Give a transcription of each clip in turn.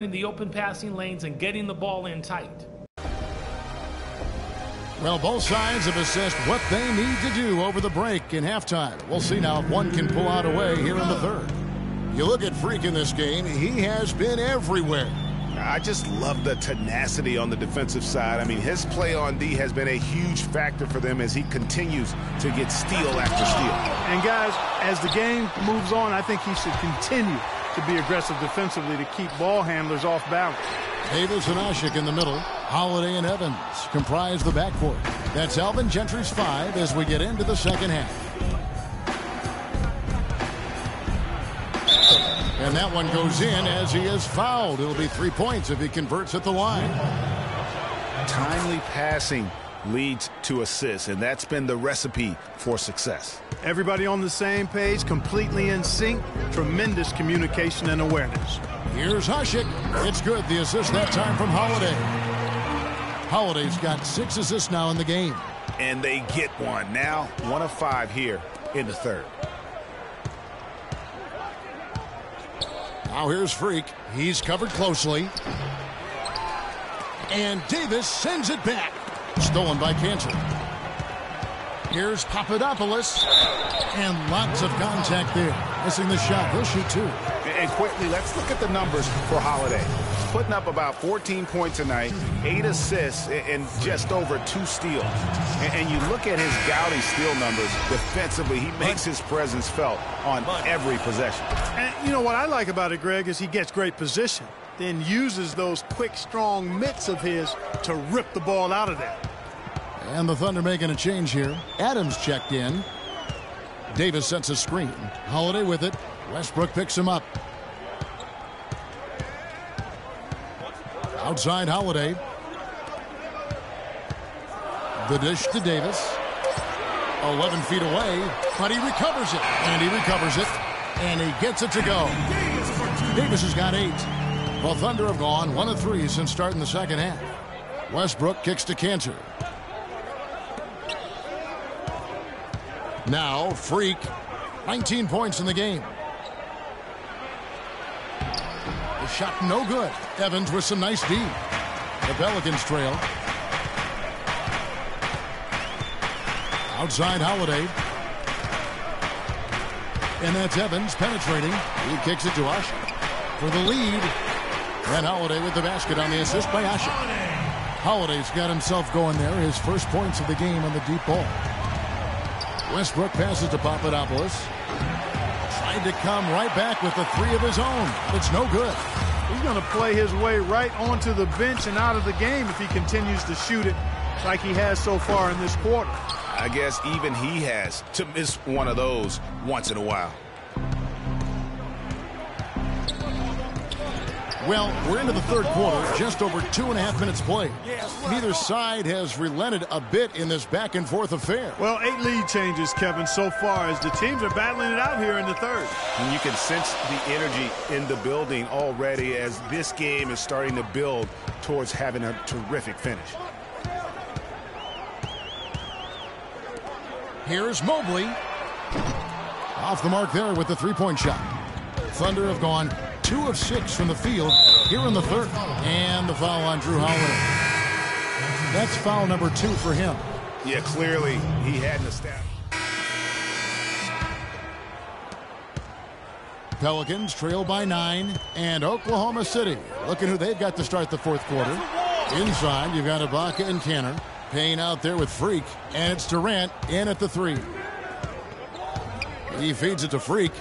in the open passing lanes and getting the ball in tight. Well, both sides have assessed what they need to do over the break in halftime. We'll see now if one can pull out a way here in the third. You look at Freak in this game, he has been everywhere. I just love the tenacity on the defensive side. I mean, his play on D has been a huge factor for them as he continues to get steal after steal. And guys, as the game moves on, I think he should continue to be aggressive defensively to keep ball handlers off balance. Davis and Asik in the middle. Holiday and Evans comprise the backcourt. That's Alvin Gentry's 5 as we get into the second half. And that one goes in as he is fouled. It'll be 3 points if he converts at the line. Timely passing leads to assists, and that's been the recipe for success. Everybody on the same page, completely in sync, tremendous communication and awareness. Here's Asik. It's good. The assist that time from Holiday. Holiday's got 6 assists now in the game. And they get one. Now 1 of 5 here in the third. Now here's Freak. He's covered closely. And Davis sends it back. Stolen by Cantor. Here's Papadopoulos. And lots of contact there. Missing the shot. He'll shoot 2. And quickly, let's look at the numbers for Holiday. Putting up about 14 points tonight, 8 assists, and just over 2 steals. And you look at his gaudy steal numbers defensively, he makes his presence felt on every possession. And you know what I like about it, Greg, is he gets great position, then uses those quick, strong mitts of his to rip the ball out of there. And the Thunder making a change here. Adams checked in. Davis sets a screen. Holiday with it. Westbrook picks him up. Outside Holiday. The dish to Davis. 11 feet away, but he recovers it. And he recovers it. And he gets it to go. Davis has got 8. The Thunder have gone 1 of 3 since starting the second half. Westbrook kicks to Cantor. Now, Freak. 19 points in the game. The shot no good. Evans with some nice D. The Pelicans trail. Outside Holiday. And that's Evans penetrating. He kicks it to Asik for the lead. And Holiday with the basket on the assist by Asik. Holiday's got himself going there. His first points of the game on the deep ball. Westbrook passes to Papadopoulos. Tried to come right back with the 3 of his own. It's no good. He's going to play his way right onto the bench and out of the game if he continues to shoot it like he has so far in this quarter. I guess even he has to miss one of those once in a while. Well, we're into the third quarter, just over 2.5 minutes played. Neither side has relented a bit in this back-and-forth affair. Well, 8 lead changes, Kevin, so far as the teams are battling it out here in the third. And you can sense the energy in the building already as this game is starting to build towards having a terrific finish. Here's Mobley. Off the mark there with the three-point shot. Thunder have gone 2 of 6 from the field here in the third. And the foul on Jrue Holiday. That's foul number 2 for him. Yeah, clearly he hadn't established. Pelicans trail by 9. And Oklahoma City looking who they've got to start the fourth quarter. Inside, you've got Ibaka and Kanter. Payne out there with Freak. And it's Durant in at the 3. He feeds it to Freak.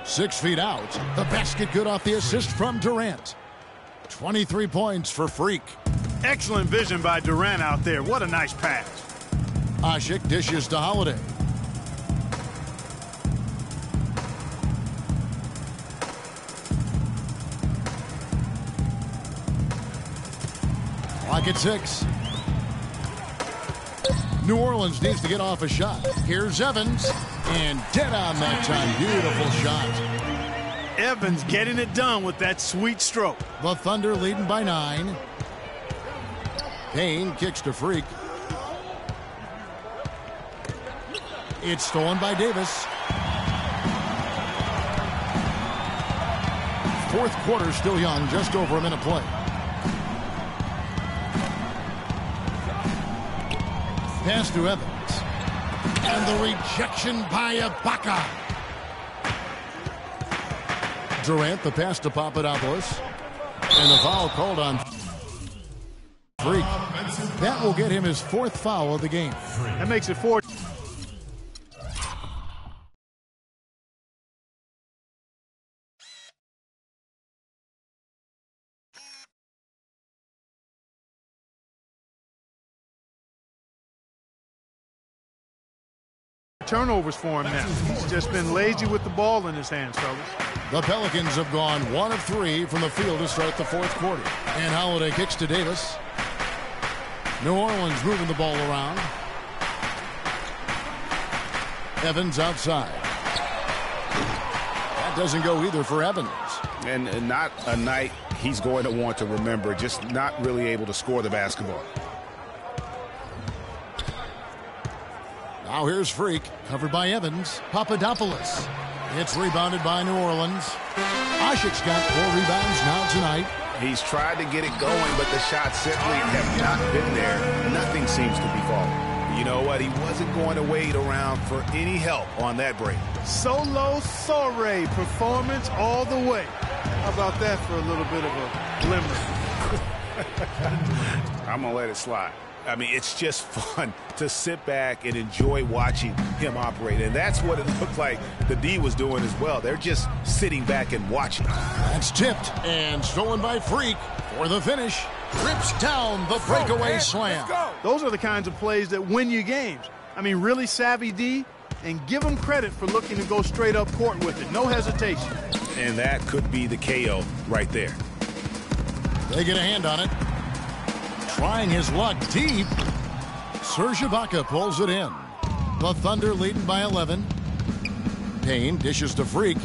6 feet out. The basket good off the assist from Durant. 23 points for Freak. Excellent vision by Durant out there. What a nice pass. Asik dishes to Holiday. Clock at 6. New Orleans needs to get off a shot. Here's Evans. And dead on that time. Beautiful shot. Evans getting it done with that sweet stroke. The Thunder leading by 9. Payne kicks to Freak. It's stolen by Davis. fourth quarter still young, just over a minute play. Pass to Evans. And the rejection by Ibaka. Durant, the pass to Papadopoulos. And the foul called on Freak. That will get him his fourth foul of the game. That makes it 4. Turnovers for him now. He's just been lazy with the ball in his hands, fellas. The Pelicans have gone 1 of 3 from the field to start the fourth quarter. And Holiday kicks to Davis. New Orleans moving the ball around. Evans outside. That doesn't go either for Evans. And not a night he's going to want to remember, just not really able to score the basketball. Now here's Freak, covered by Evans. Papadopoulos. It's rebounded by New Orleans. Asik's got 4 rebounds now tonight. He's tried to get it going, but the shots simply have not been there. Nothing seems to be falling. You know what? He wasn't going to wait around for any help on that break. Solo Soiree performance all the way. How about that for a little bit of a glimmer? I'm going to let it slide. I mean, it's just fun to sit back and enjoy watching him operate. And that's what it looked like the D was doing as well. They're just sitting back and watching. That's tipped and stolen by Freak for the finish. Rips down the breakaway slam. Those are the kinds of plays that win you games. I mean, really savvy D, and give him credit for looking to go straight up court with it. No hesitation. And that could be the KO right there. They get a hand on it. Trying his luck deep. Serge Ibaka pulls it in. The Thunder leading by 11. Payne dishes to Freak.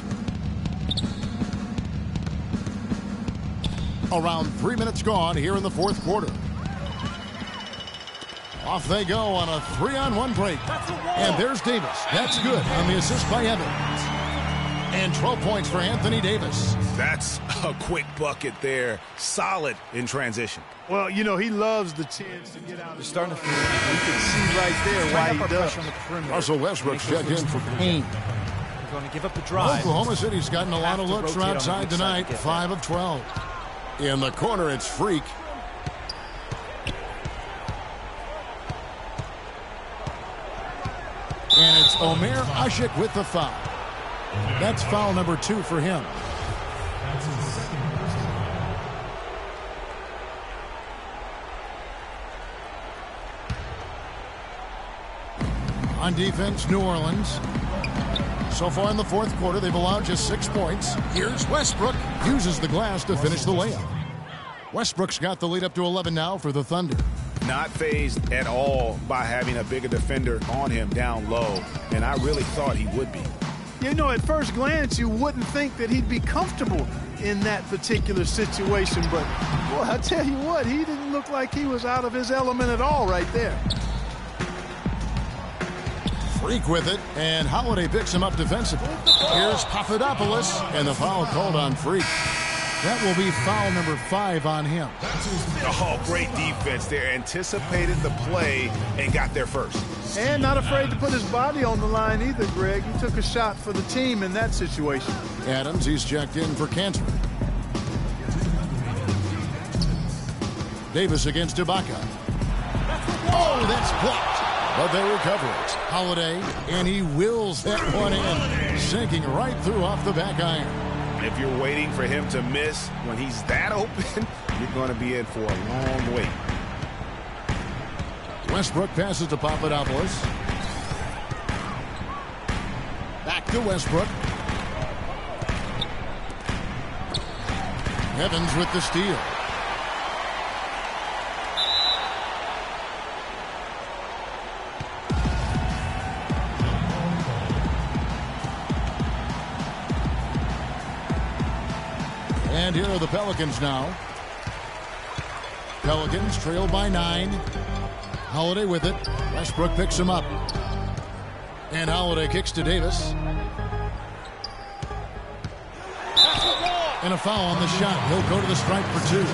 Around 3 minutes gone here in the fourth quarter. Off they go on a 3-on-1 break. And there's Davis. That's good on the assist by Evans. And 12 points for Anthony Davis. That's a quick bucket there. Solid in transition. Well, you know, he loves the chance to get out. You're starting to feel You can see right there why he does. on the perimeter. Russell Westbrook's checked in for Payne. They're going to give up the drive. Oklahoma City's gotten a lot of looks from rotate on the outside weak side tonight. to get 5 of 12. In the corner, it's Freak. And it's Omer Asik with the foul. That's foul number 2 for him. On defense, New Orleans. So far in the fourth quarter, they've allowed just 6 points. Here's Westbrook. Uses the glass to finish the layup. Westbrook's got the lead up to 11 now for the Thunder. Not fazed at all by having a bigger defender on him down low. And I really thought he would be. You know, at first glance, you wouldn't think that he'd be comfortable in that particular situation. But, boy, I tell you what, he didn't look like he was out of his element at all right there. Freak with it, and Holiday picks him up defensively. Here's Papadopoulos, and the foul called on Freak. That will be foul number 5 on him. Oh, great defense there. Anticipated the play and got there first. And not afraid to put his body on the line either, Greg. He took a shot for the team in that situation. Adams, he's checked in for Cantor. Davis against Ibaka. Oh, that's blocked. But they recover it. Holiday, and he wills that one in, sinking right through off the back iron. If you're waiting for him to miss when he's that open, you're going to be in for a long wait. Westbrook passes to Papadopoulos. Back to Westbrook. Evans with the steal. And here are the Pelicans now. Pelicans trail by 9. Holiday with it. Westbrook picks him up. And Holiday kicks to Davis. And a foul on the shot. He'll go to the stripe for 2.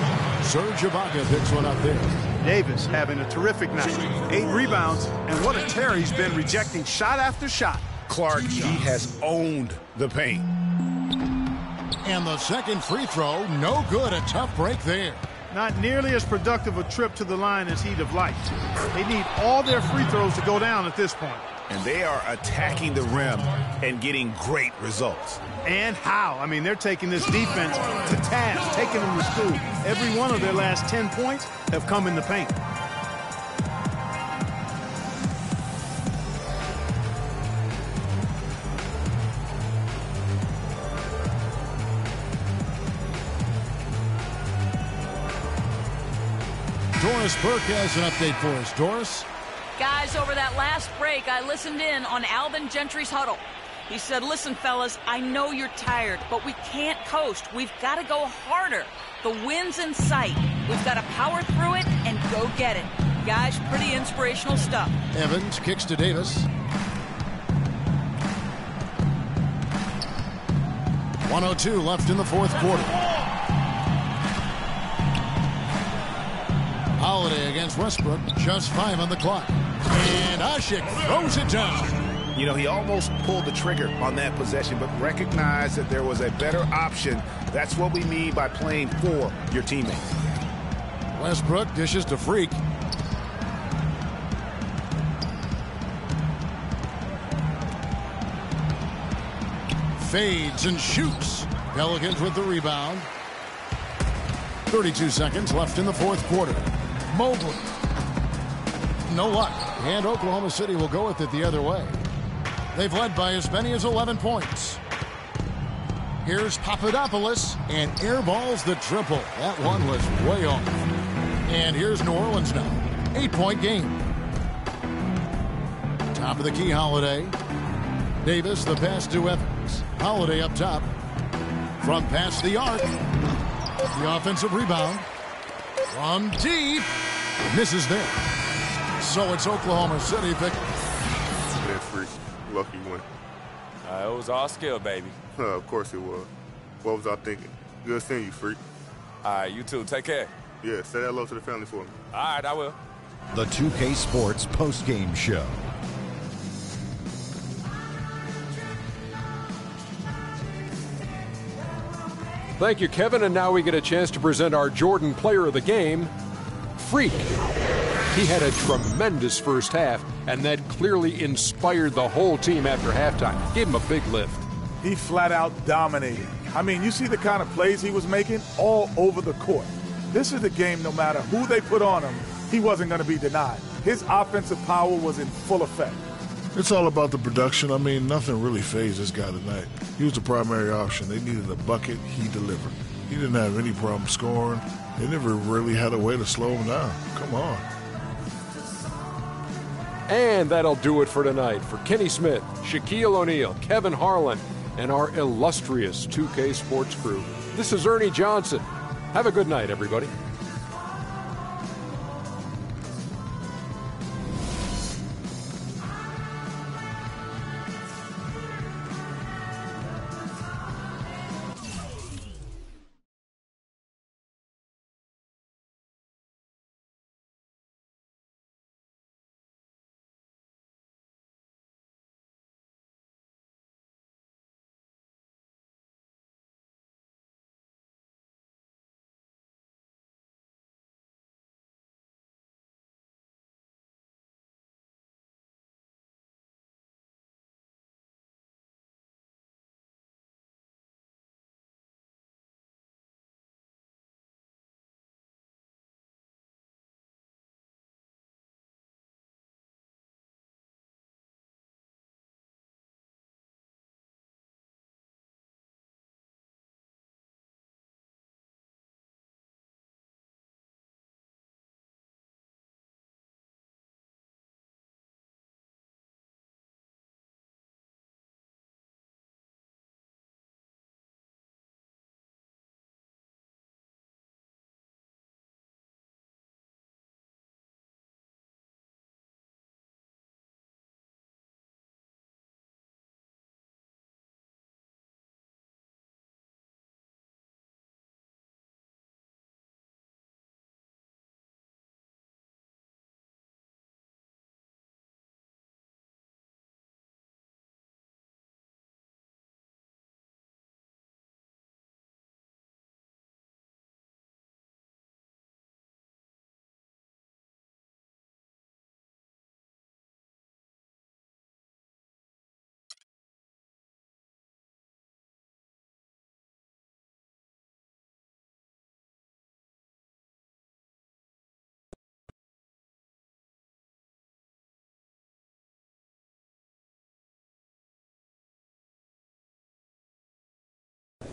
Serge Ibaka picks one up there. Davis having a terrific night. 8 rebounds, and what a tear he's been, rejecting shot after shot. Clark, he has owned the paint. And the second free throw, no good. A tough break there. Not nearly as productive a trip to the line as he'd have liked. They need all their free throws to go down at this point. And they are attacking the rim and getting great results. And how? I mean, they're taking this defense to task, taking them to school. Every one of their last 10 points have come in the paint. Doris Burke has an update for us. Doris? Guys, over that last break, I listened in on Alvin Gentry's huddle. He said, listen, fellas, I know you're tired, but we can't coast. We've got to go harder. The win's in sight. We've got to power through it and go get it. Guys, pretty inspirational stuff. Evans kicks to Davis. 1:02 left in the fourth quarter. Holiday against Westbrook. Just 5 on the clock. And Asik throws it down. You know, he almost pulled the trigger on that possession, but recognized that there was a better option. That's what we mean by playing for your teammates. Westbrook dishes to Freak. Fades and shoots. Pelicans with the rebound. 32 seconds left in the fourth quarter. Mobley. No luck. And Oklahoma City will go with it the other way. They've led by as many as 11 points. Here's Papadopoulos and airballs the triple. That one was way off. And here's New Orleans now. 8-point game. Top of the key, Holiday. Davis, the pass to Evans. Holiday up top. From past the arc. The offensive rebound. From deep. Misses there. So it's Oklahoma City picking. That's free. Lucky win. It was all skill, baby. Of course it was. What was I thinking? Good seeing you, freak. All right, you too. Take care. Yeah, say hello to the family for me. All right, I will. The 2K Sports postgame show. Thank you, Kevin. And now we get a chance to present our Jordan Player of the Game, Freak. He had a tremendous first half, and that clearly inspired the whole team after halftime. Gave him a big lift. He flat out dominated. I mean, you see the kind of plays he was making all over the court. This is the game, no matter who they put on him, he wasn't going to be denied. His offensive power was in full effect. It's all about the production. I mean, nothing really fazed this guy tonight. He was the primary option. They needed a bucket. He delivered. He didn't have any problem scoring. They never really had a way to slow him down. Come on. And that'll do it for tonight. For Kenny Smith, Shaquille O'Neal, Kevin Harlan, and our illustrious 2K Sports crew, this is Ernie Johnson. Have a good night, everybody.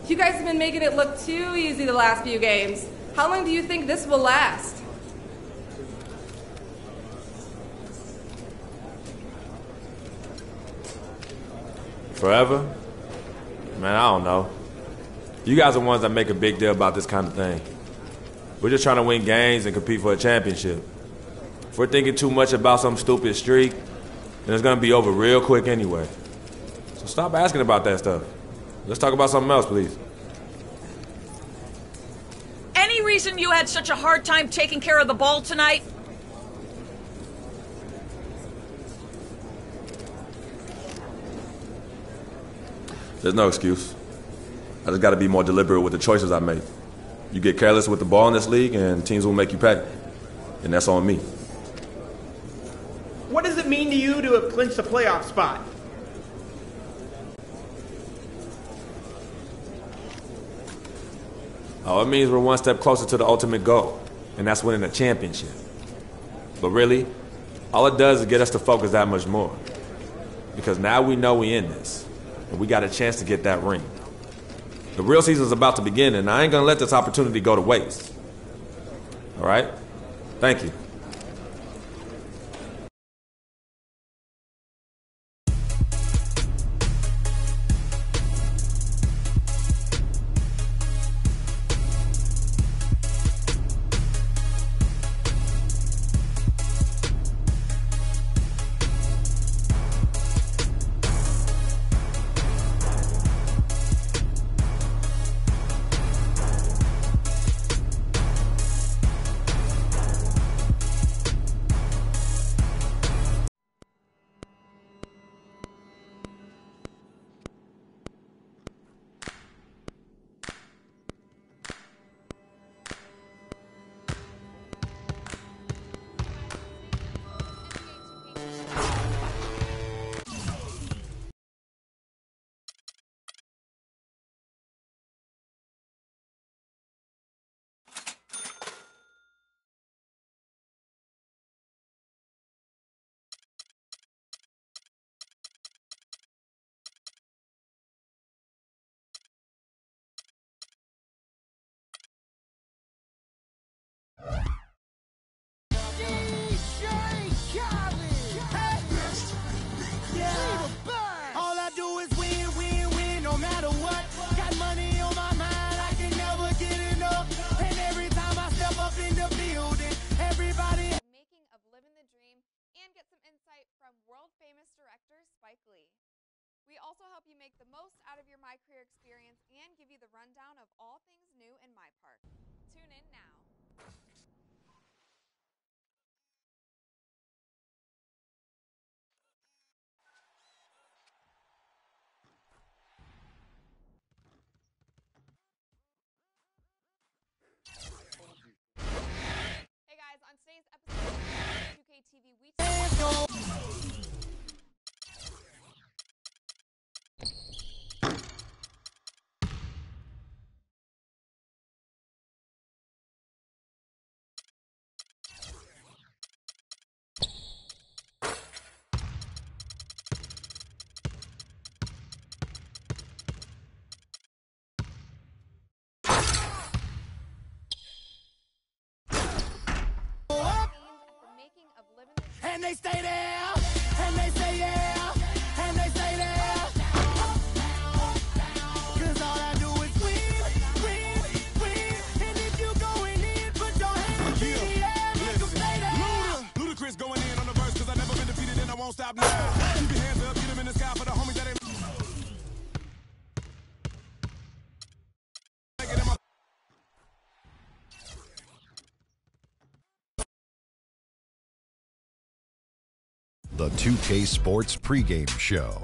You guys have been making it look too easy the last few games. How long do you think this will last? Forever? Man, I don't know. You guys are the ones that make a big deal about this kind of thing. We're just trying to win games and compete for a championship. If we're thinking too much about some stupid streak, then it's going to be over real quick anyway. So stop asking about that stuff. Let's talk about something else, please. Any reason you had such a hard time taking care of the ball tonight? There's no excuse. I just got to be more deliberate with the choices I make. You get careless with the ball in this league, and teams will make you pay. And that's on me. What does it mean to you to have clinched the playoff spot? Oh, it means we're one step closer to the ultimate goal, and that's winning a championship. But really, all it does is get us to focus that much more. Because now we know we in this, and we got a chance to get that ring. The real season's about to begin, and I ain't gonna let this opportunity go to waste. All right? Thank you. We also help you make the most out of your My Career experience and give you the rundown of all things new in My Park. Tune in now. Hey guys, on today's episode of 2K TV, we and they stay there, and they say yeah, and they say there. Cause all I do is win, win, win. And if you going in, put your hands in the air, make them stay there. Ludacris going in on the verse, cause I never been defeated and I won't stop now. Keep your hands up, get them in the sky for the homies that ain't. The 2K Sports pregame show.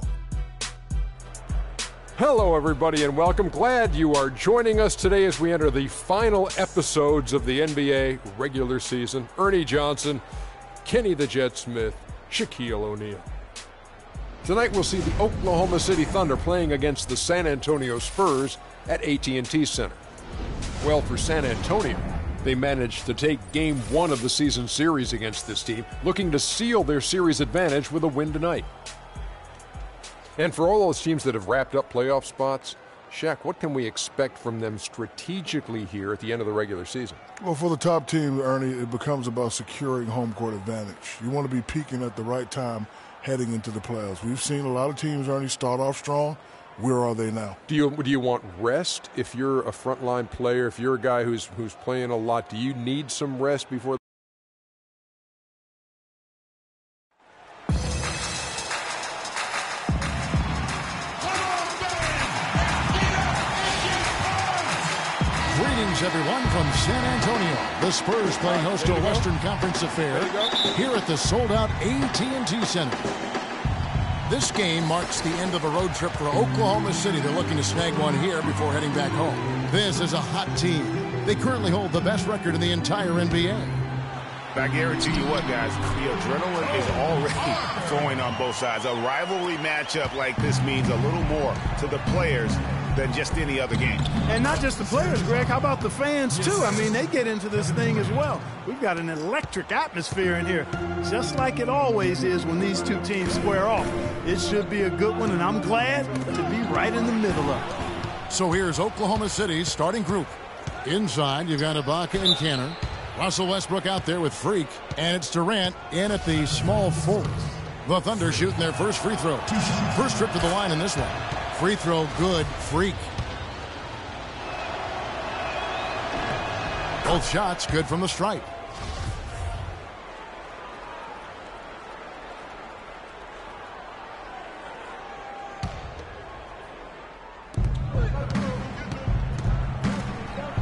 Hello, everybody, and welcome. Glad you are joining us today as we enter the final episodes of the NBA regular season. Ernie Johnson, Kenny the Jet Smith, Shaquille O'Neal. Tonight we'll see the Oklahoma City Thunder playing against the San Antonio Spurs at AT&T Center. Well, for San Antonio, they managed to take Game 1 of the season series against this team, looking to seal their series advantage with a win tonight. And for all those teams that have wrapped up playoff spots, Shaq, what can we expect from them strategically here at the end of the regular season? Well, for the top team, Ernie, it becomes about securing home court advantage. You want to be peaking at the right time heading into the playoffs. We've seen a lot of teams, Ernie, start off strong. Where are they now? Do you want rest if you're a frontline player, if you're a guy who's playing a lot? Do you need some rest before? Greetings, everyone, from San Antonio. The Spurs playing host to a Western Conference affair here at the sold-out AT&T Center. This game marks the end of a road trip for Oklahoma City. They're looking to snag one here before heading back home. This is a hot team. They currently hold the best record in the entire NBA. I guarantee you what, guys, the adrenaline is already flowing on both sides. A rivalry matchup like this means a little more to the players than just any other game. And not just the players, Greg. How about the fans, too? I mean, they get into this thing as well. We've got an electric atmosphere in here, just like it always is when these two teams square off. It should be a good one, and I'm glad to be right in the middle of it. So here's Oklahoma City's starting group. Inside, you've got Ibaka and Kanter. Russell Westbrook out there with Freak, and it's Durant in at the small forward. The Thunder shooting their first free throw. First trip to the line in this one. Free throw good, Freak. Both shots good from the stripe.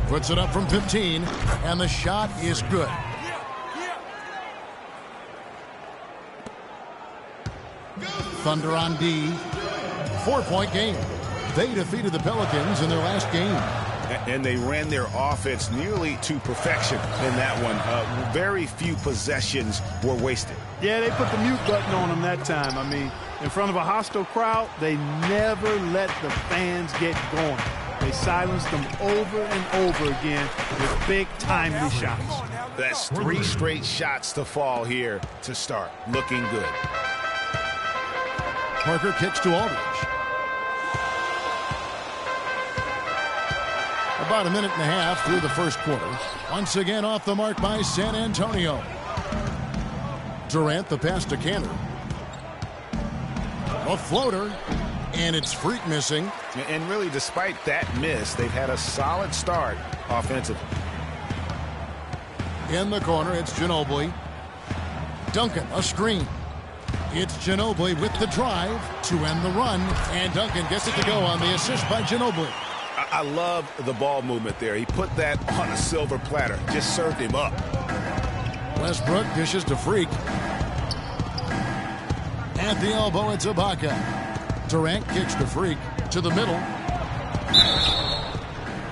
Puts it up from 15, and the shot is good. Thunder on D. 4-point game. They defeated the Pelicans in their last game. And they ran their offense nearly to perfection in that one. Very few possessions were wasted. Yeah, they put the mute button on them that time. I mean, in front of a hostile crowd, they never let the fans get going. They silenced them over and over again with big, timely shots. That's 3 straight shots to fall here to start. Looking good. Parker kicks to Aldridge. About a minute and a half through the first quarter. Once again off the mark by San Antonio. Durant, the pass to Kanter. A floater. And it's Freak missing. And really, despite that miss, they've had a solid start offensively. In the corner, it's Ginobili. Duncan, a screen. It's Ginobili with the drive to end the run. And Duncan gets it to go on the assist by Ginobili. I love the ball movement there. He put that on a silver platter. Just served him up. Westbrook dishes to Freak. At the elbow, it's Ibaka. Durant kicks to Freak to the middle.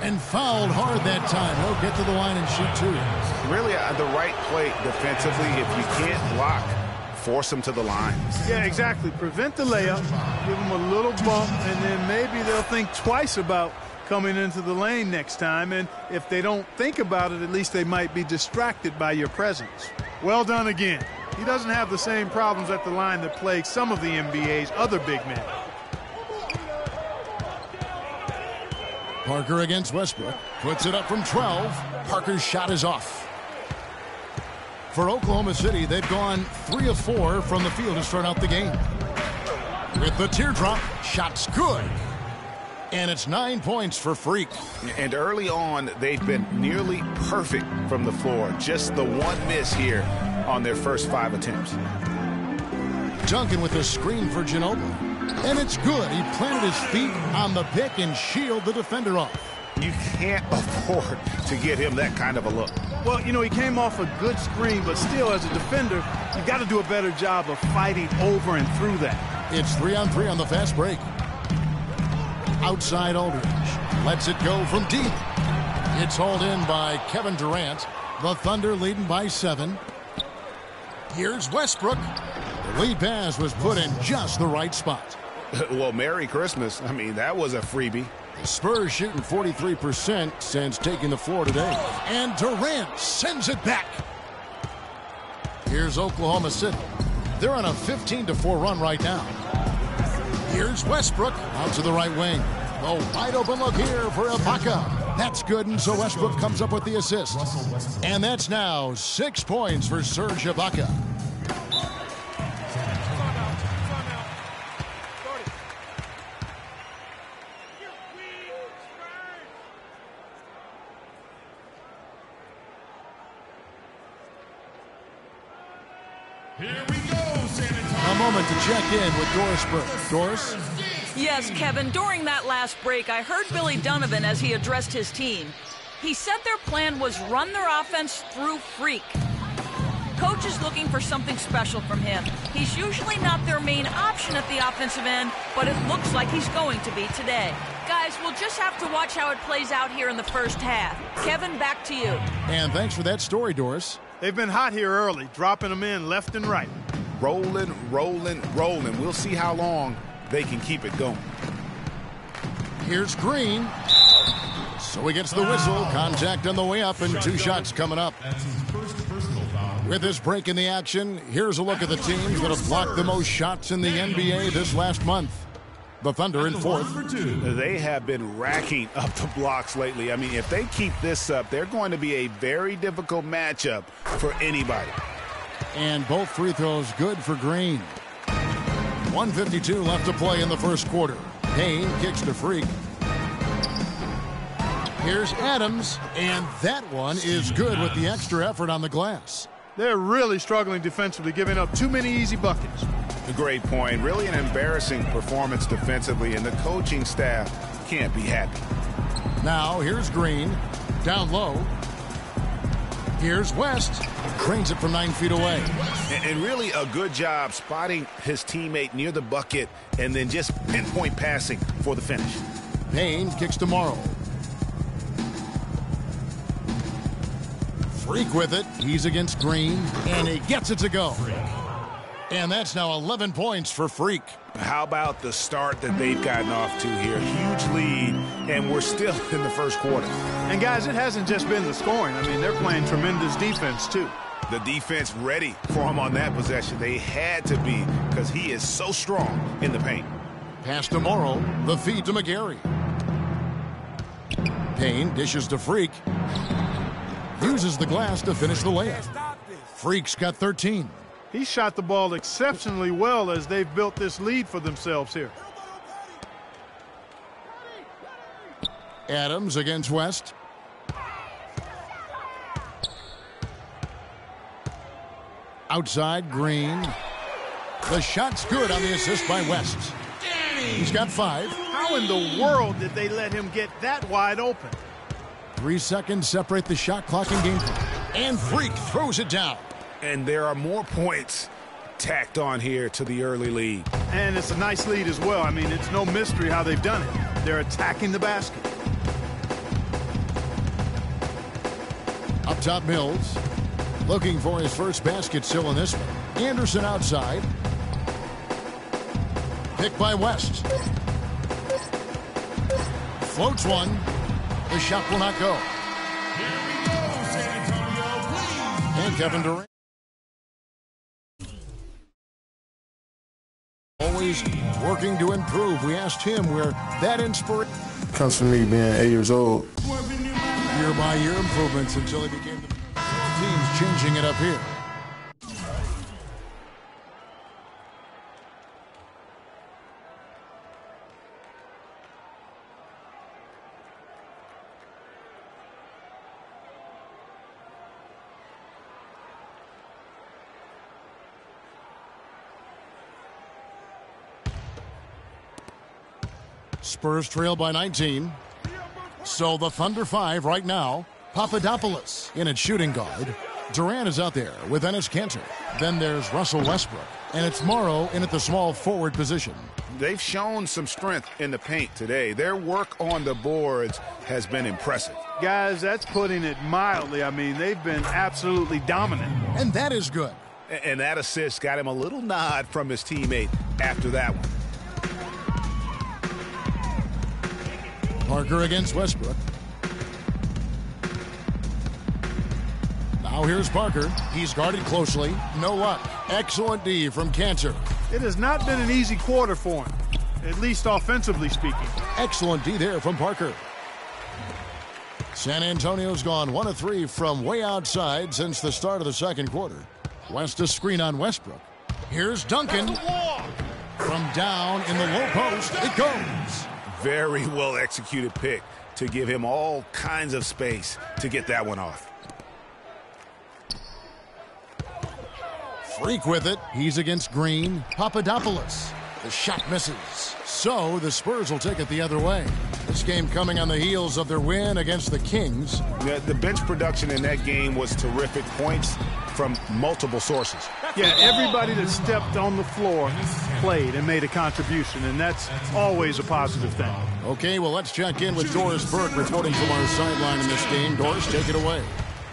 And fouled hard that time. He'll get to the line and shoot 2. Really the right play defensively. If you can't block, force him to the line. Yeah, exactly. Prevent the layup. Give him a little bump, and then maybe they'll think twice about coming into the lane next time. And if they don't think about it, at least they might be distracted by your presence. Well done again. He doesn't have the same problems at the line that plague some of the NBA's other big men. Parker against Westbrook. Puts it up from 12. Parker's shot is off. For Oklahoma City, they've gone 3 of 4 from the field to start out the game. With the teardrop, shot's good. And it's 9 points for Freak. And early on, they've been nearly perfect from the floor. Just the one miss here on their first 5 attempts. Duncan with a screen for Ginobili. And it's good. He planted his feet on the pick and shielded the defender off. You can't afford to get him that kind of a look. Well, you know, he came off a good screen, but still, as a defender, you got to do a better job of fighting over and through that. It's 3-on-3 on the fast break. Outside Aldridge. Lets it go from deep. It's hauled in by Kevin Durant. The Thunder leading by 7. Here's Westbrook. The lead pass was put in just the right spot. Well, Merry Christmas. I mean, that was a freebie. The Spurs shooting 43% since taking the floor today. And Durant sends it back. Here's Oklahoma City. They're on a 15-4 run right now. Here's Westbrook out to the right wing. The wide open look here for Ibaka. That's good, and so Westbrook comes up with the assist. And that's now 6 points for Serge Ibaka. A moment to check in with Doris Burke. Doris? Yes, Kevin, during that last break, I heard Billy Donovan as he addressed his team. He said their plan was run their offense through Freak. Coach is looking for something special from him. He's usually not their main option at the offensive end, but it looks like he's going to be today. Guys, we'll just have to watch how it plays out here in the first half. Kevin, back to you. And thanks for that story, Doris. They've been hot here early, dropping them in left and right. Rolling, rolling, rolling. We'll see how long they can keep it going. Here's Green. So he gets the whistle. Contact on the way up, and 2 shots coming up. With this break in the action, here's a look at the teams that have blocked the most shots in the NBA this last month. The Thunder in 4th. They have been racking up the blocks lately. I mean, if they keep this up, they're going to be a very difficult matchup for anybody. And both free throws good for Green. 1:52 left to play in the first quarter. Payne kicks to Freak. Here's Adams, and that one is good with the extra effort on the glass. They're really struggling defensively, giving up too many easy buckets. A great point. Really an embarrassing performance defensively, and the coaching staff can't be happy. Now, here's Green. Down low. Here's West. Cranes it from 9 feet away. And really a good job spotting his teammate near the bucket and then just pinpoint passing for the finish. Payne kicks to Morrow. Freak with it. He's against Green, and he gets it to go. And that's now 11 points for Freak. How about the start that they've gotten off to here? Huge lead, and we're still in the first quarter. And, guys, it hasn't just been the scoring. I mean, they're playing tremendous defense, too. The defense ready for him on that possession. They had to be because he is so strong in the paint. Pass to Morrow. The feed to McGarry. Payne dishes to Freak. Uses the glass to finish the layup. Freak's got 13. He shot the ball exceptionally well as they've built this lead for themselves here. Adams against West. Outside, Green. The shot's good on the assist by West. He's got 5. How in the world did they let him get that wide open? 3 seconds separate the shot clock and game time. And Freak throws it down. And there are more points tacked on here to the early lead. And it's a nice lead as well. I mean, it's no mystery how they've done it. They're attacking the basket. Up top, Mills. Looking for his first basket still in this one. Anderson outside. Picked by West. Floats one. The shot will not go. And Kevin Durant. Always working to improve. We asked him where that inspiration comes from me being 8 years old. Year by year improvements until he became the team's changing it up here. Spurs trail by 19. So the Thunder 5 right now. Papadopoulos in at shooting guard. Durant is out there with Enes Kanter. Then there's Russell Westbrook. And it's Morrow in at the small forward position. They've shown some strength in the paint today. Their work on the boards has been impressive. Guys, that's putting it mildly. I mean, they've been absolutely dominant. And that is good. And that assist got him a little nod from his teammate after that one. Parker against Westbrook. Now here's Parker. He's guarded closely. No luck. Excellent D from Kanter. It has not been an easy quarter for him. at least offensively speaking. Excellent D there from Parker. San Antonio's gone 1 of 3 from way outside since the start of the second quarter. West a screen on Westbrook. Here's Duncan. From down in the low post, it goes. Very well executed pick to give him all kinds of space to get that one off. Freak with it. He's against Green. Papadopoulos. The shot misses. So the Spurs will take it the other way. This game coming on the heels of their win against the Kings. The bench production in that game was terrific. Points from multiple sources. Yeah, everybody that stepped on the floor played and made a contribution, and that's always a positive thing. Okay, well, let's check in with Doris Burke reporting from our sideline in this game. Doris, take it away.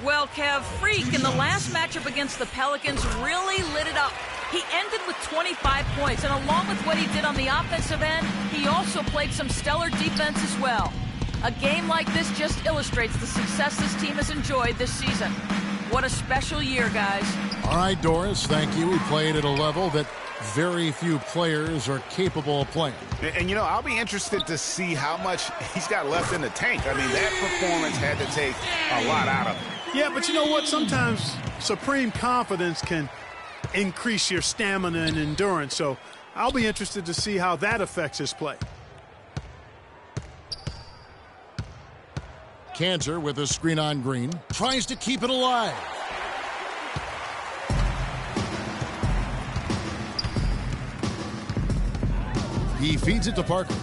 Well, Kev, Freak in the last matchup against the Pelicans really lit it up. He ended with 25 points, and along with what he did on the offensive end, he also played some stellar defense as well. A game like this just illustrates the success this team has enjoyed this season. What a special year, guys. All right, Doris, thank you. We played at a level that very few players are capable of playing. And you know, I'll be interested to see how much he's got left in the tank. I mean, that performance had to take a lot out of him. Yeah, but you know what? Sometimes supreme confidence can increase your stamina and endurance. So I'll be interested to see how that affects his play. Cantor with a screen on Green. Tries to keep it alive. He feeds it to Parker.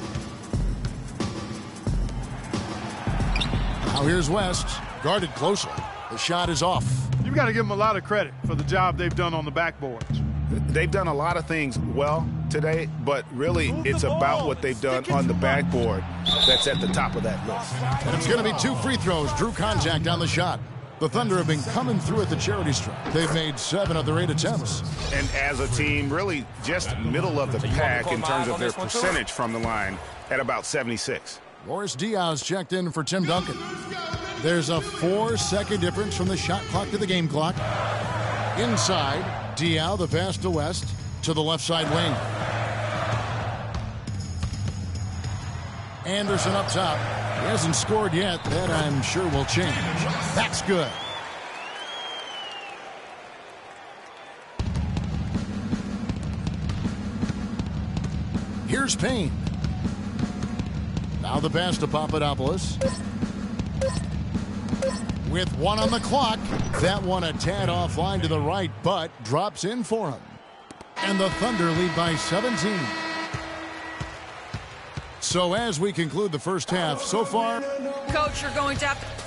Now here's West. Guarded closely. The shot is off. You've got to give them a lot of credit for the job they've done on the backboards. They've done a lot of things well today, but really it's about what they've done on the backboard that's at the top of that list. And it's going to be 2 free throws. Drew contact on the shot. The Thunder have been coming through at the charity stripe. They've made 7 of their 8 attempts. And as a team, really just middle of the pack in terms of their percentage from the line at about 76. Boris Diaz checked in for Tim Duncan. There's a 4-second difference from the shot clock to the game clock. Inside, Diaz, the pass to West, to the left side wing. Anderson up top. He hasn't scored yet. That, I'm sure, will change. That's good. Here's Payne. Now the pass to Papadopoulos. With 1 on the clock. That one a tad offline to the right, but drops in for him. And the Thunder lead by 17. So as we conclude the first half, so far... Coach, you're going to have to...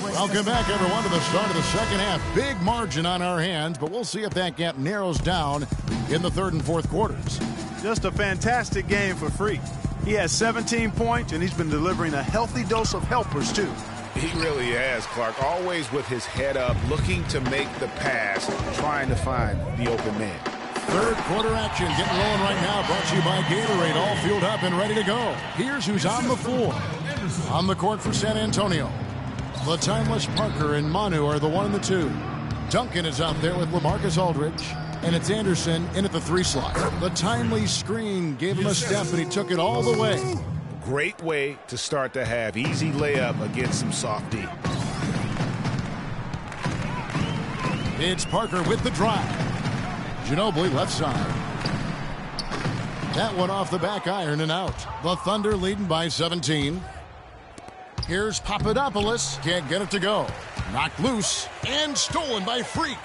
Welcome back, everyone, to the start of the second half. Big margin on our hands, but we'll see if that gap narrows down in the third and fourth quarters. Just a fantastic game for Freak. He has 17 points, and he's been delivering a healthy dose of helpers, too. He really has, Clark. Always with his head up, looking to make the pass, trying to find the open man. Third quarter action getting rolling right now. Brought to you by Gatorade. All fueled up and ready to go. Here's who's on the floor. On the court for San Antonio. The timeless Parker and Manu are the 1 and the 2. Duncan is out there with LaMarcus Aldridge. And it's Anderson in at the 3 slot. The timely screen gave him a step, and he took it all the way. Great way to start the half. Easy layup against some soft D. It's Parker with the drive. Ginobili left side. That one off the back iron and out. The Thunder leading by 17. Here's Papadopoulos. Can't get it to go. Knocked loose and stolen by Freak.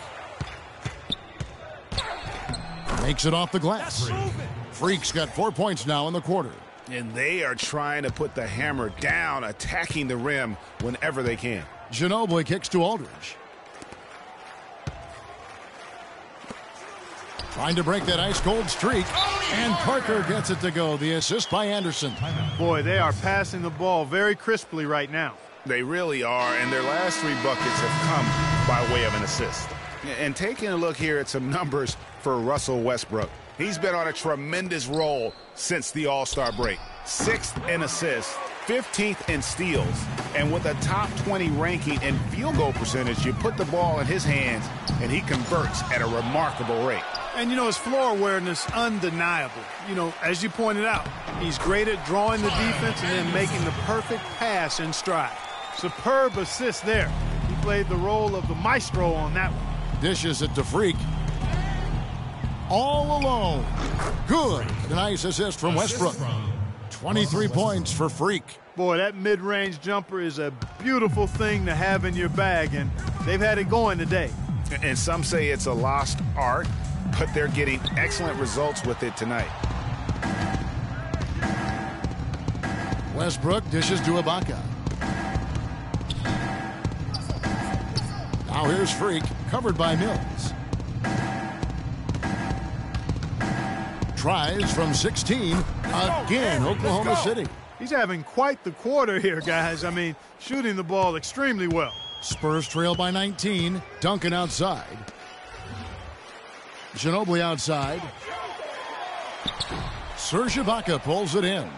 Makes it off the glass. Freak's got 4 points now in the quarter. And they are trying to put the hammer down, attacking the rim whenever they can. Ginobili kicks to Aldridge. Trying to break that ice-cold streak. And Parker gets it to go. The assist by Anderson. Boy, they are passing the ball very crisply right now. They really are, and their last 3 buckets have come by way of an assist. And taking a look here at some numbers for Russell Westbrook. He's been on a tremendous roll since the All-Star break. 6th in assists, 15th in steals. And with a top 20 ranking in field goal percentage, you put the ball in his hands, and he converts at a remarkable rate. And, you know, his floor awareness, undeniable. You know, as you pointed out, he's great at drawing the defense and then making the perfect pass in stride. Superb assist there. He played the role of the maestro on that one. Dishes it to Freak. All alone. Good. A nice assist from Westbrook. 23 points for Freak. Boy, that mid-range jumper is a beautiful thing to have in your bag, and they've had it going today. And some say it's a lost art, but they're getting excellent results with it tonight. Westbrook dishes to Ibaka. Now here's Freak, covered by Mills. Tries from 16. Again, Oklahoma City. He's having quite the quarter here, guys. I mean, shooting the ball extremely well. Spurs trail by 19. Duncan outside. Ginobili outside. Serge Ibaka pulls it in.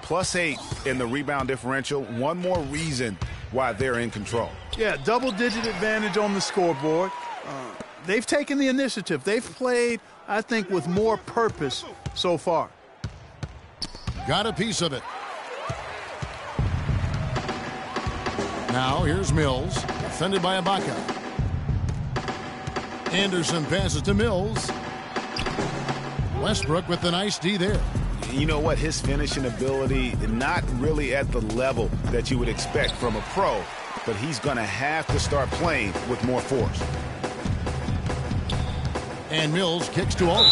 +8 in the rebound differential. One more reason why they're in control. Yeah, double-digit advantage on the scoreboard. They've taken the initiative. They've played, I think, with more purpose so far. Got a piece of it. Now here's Mills, defended by Ibaka. Anderson passes to Mills. Westbrook with the nice D there. You know what? His finishing ability, not really at the level that you would expect from a pro, but he's going to have to start playing with more force. And Mills kicks to Aldridge.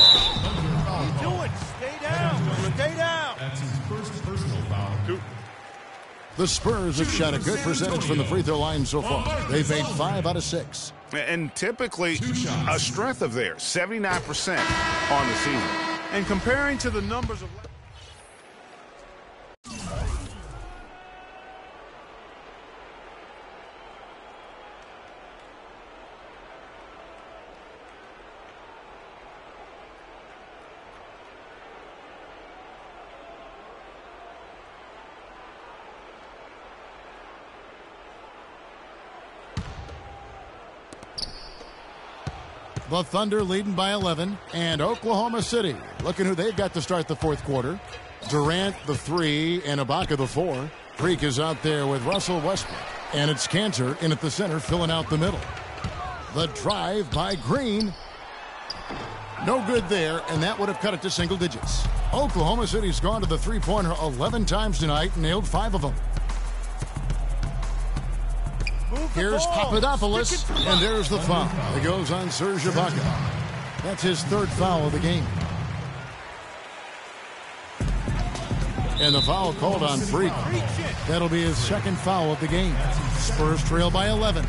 Do it. Stay down. Stay down. That's his first personal foul. The Spurs have shot a good percentage from the free throw line so far. They've made 5 out of 6. And typically a strength of theirs, 79% on the season. And comparing to the numbers of... The Thunder leading by 11, and Oklahoma City looking who they've got to start the fourth quarter. Durant the 3 and Ibaka the 4. Freak is out there with Russell Westbrook, and it's Cantor in at the center filling out the middle. The drive by Green. No good there, and that would have cut it to single digits. Oklahoma City's gone to the three-pointer 11 times tonight, nailed 5 of them. Here's Papadopoulos, and there's the foul. It goes on Serge Ibaka. That's his 3rd foul of the game. And the foul called on Freak. That'll be his 2nd foul of the game. Spurs trail by 11.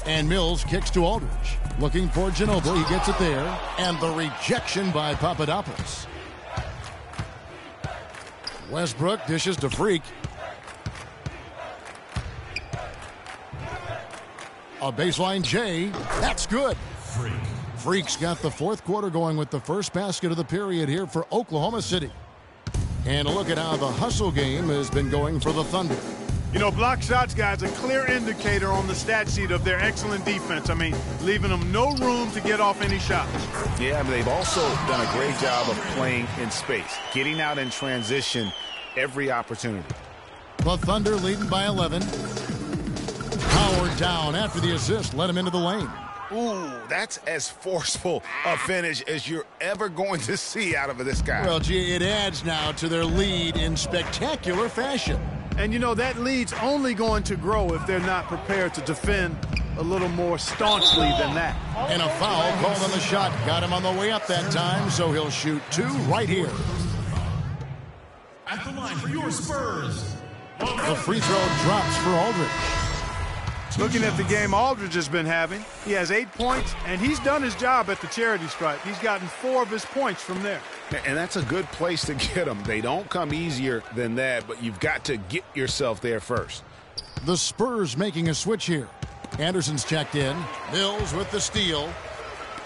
And Mills kicks to Aldridge. Looking for Ginobili. He gets it there. And the rejection by Papadopoulos. Westbrook dishes to Freak. A baseline J. That's good. Freak's got the 4th quarter going with the first basket of the period here for Oklahoma City. And a look at how the hustle game has been going for the Thunder. You know, block shots, guys, a clear indicator on the stat sheet of their excellent defense. I mean, leaving them no room to get off any shots. Yeah, they've also done a great job of playing in space, getting out in transition every opportunity. The Thunder leading by 11. Howard down after the assist, let him into the lane. Ooh, that's as forceful a finish as you're ever going to see out of this guy. Well, gee, it adds now to their lead in spectacular fashion. And, you know, that lead's only going to grow if they're not prepared to defend a little more staunchly than that. And a foul called on the shot. Got him on the way up that time, so he'll shoot 2 right here. At the line for your Spurs. The free throw drops for Aldridge. Looking at the game Aldridge has been having, he has 8 points, and he's done his job at the charity stripe. He's gotten 4 of his points from there. And that's a good place to get them. They don't come easier than that, but you've got to get yourself there first. The Spurs making a switch here. Anderson's checked in. Mills with the steal.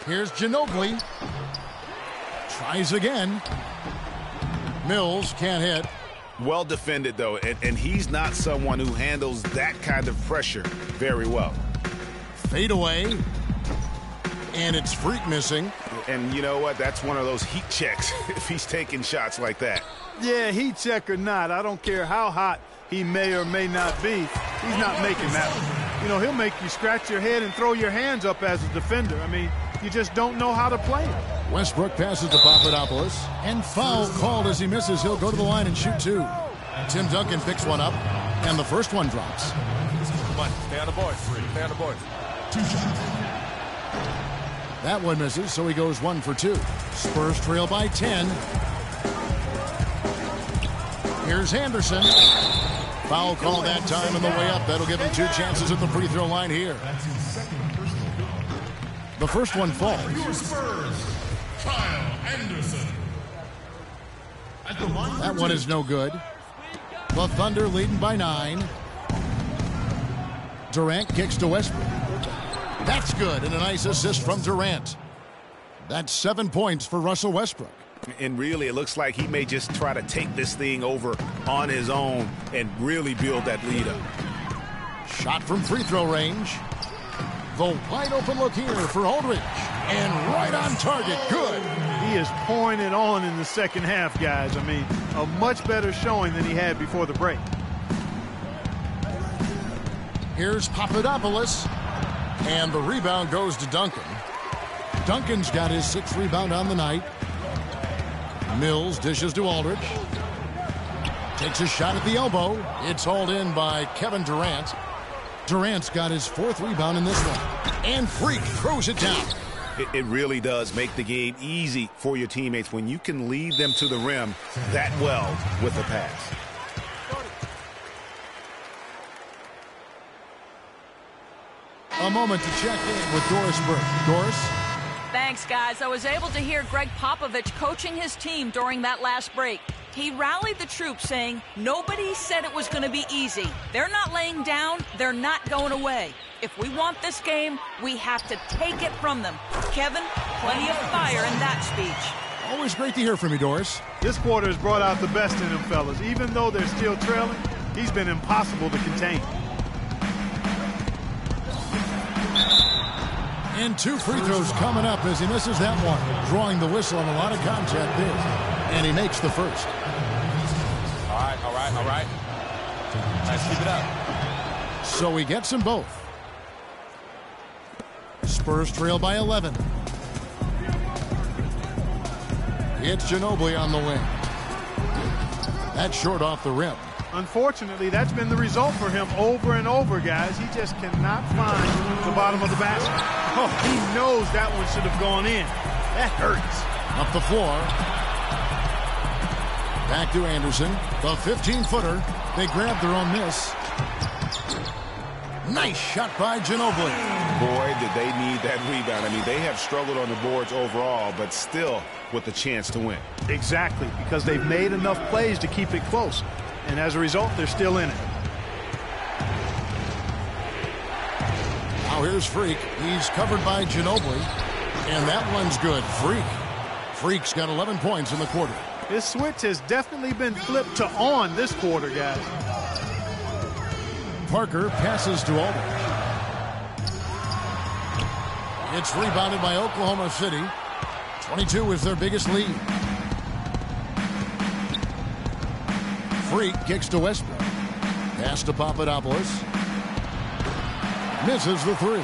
Here's Ginobili. Tries again. Mills can't hit. Well defended, though, and he's not someone who handles that kind of pressure very well. Fade away. And it's Freak missing. And you know what? That's one of those heat checks if he's taking shots like that. Yeah, heat check or not, I don't care how hot he may or may not be, he's not making that one. You know, he'll make you scratch your head and throw your hands up as a defender. I mean, you just don't know how to play it. Westbrook passes to Papadopoulos. And foul called as he misses. He'll go to the line and shoot 2. Tim Duncan picks one up, and the first one drops. Come on, stay on the board. Stay on the board. 2 shots. That one misses, so he goes 1 for 2. Spurs trail by 10. Here's Anderson. Foul call that time on the way up. That'll give him 2 chances at the free throw line here. That's his second personal foul. The first one falls. Your Spurs, Kyle Anderson. At the line That for one 2. is no good. The Thunder leading by 9. Durant kicks to Westbrook. That's good, and a nice assist from Durant. That's 7 points for Russell Westbrook. And really, it looks like he may just try to take this thing over on his own and really build that lead up. Shot from free throw range. The wide open look here for Aldridge. And right on target. Good. He is pouring it on in the second half, guys. I mean, a much better showing than he had before the break. Here's Papadopoulos. And the rebound goes to Duncan. Duncan's got his 6th rebound on the night. Mills dishes to Aldridge. Takes a shot at the elbow. It's hauled in by Kevin Durant. Durant's got his 4th rebound in this one. And Freak throws it down. It really does make the game easy for your teammates when you can lead them to the rim that well with a pass. A moment to check in with Doris Burke. Doris? Thanks, guys. I was able to hear Greg Popovich coaching his team during that last break. He rallied the troops saying, nobody said it was going to be easy. They're not laying down. They're not going away. If we want this game, we have to take it from them. Kevin, plenty of fire in that speech. Always great to hear from you, Doris. This quarter has brought out the best in them, fellas. Even though they're still trailing, he's been impossible to contain. And 2 free throws coming up as he misses that one. Drawing the whistle on a lot of contact there. And he makes the first. All right, all right, all right. Nice, keep it up. So he gets them both. Spurs trail by 11. It's Ginobili on the wing. That's short off the rim. Unfortunately, that's been the result for him over and over, guys. He just cannot find the bottom of the basket. Oh, he knows that one should have gone in. That hurts. Up the floor. Back to Anderson. The 15-footer. They grab their own miss. Nice shot by Ginobili. Boy, did they need that rebound. I mean, they have struggled on the boards overall, but still with a chance to win. Exactly, because they've made enough plays to keep it close. And as a result, they're still in it. Now here's Freak. He's covered by Ginobili. And that one's good. Freak's got 11 points in the quarter. This switch has definitely been flipped to on this quarter, guys. Parker passes to Aldridge. It's rebounded by Oklahoma City. 22 is their biggest lead. Freak kicks to Westbrook. Pass to Papadopoulos. Misses the 3.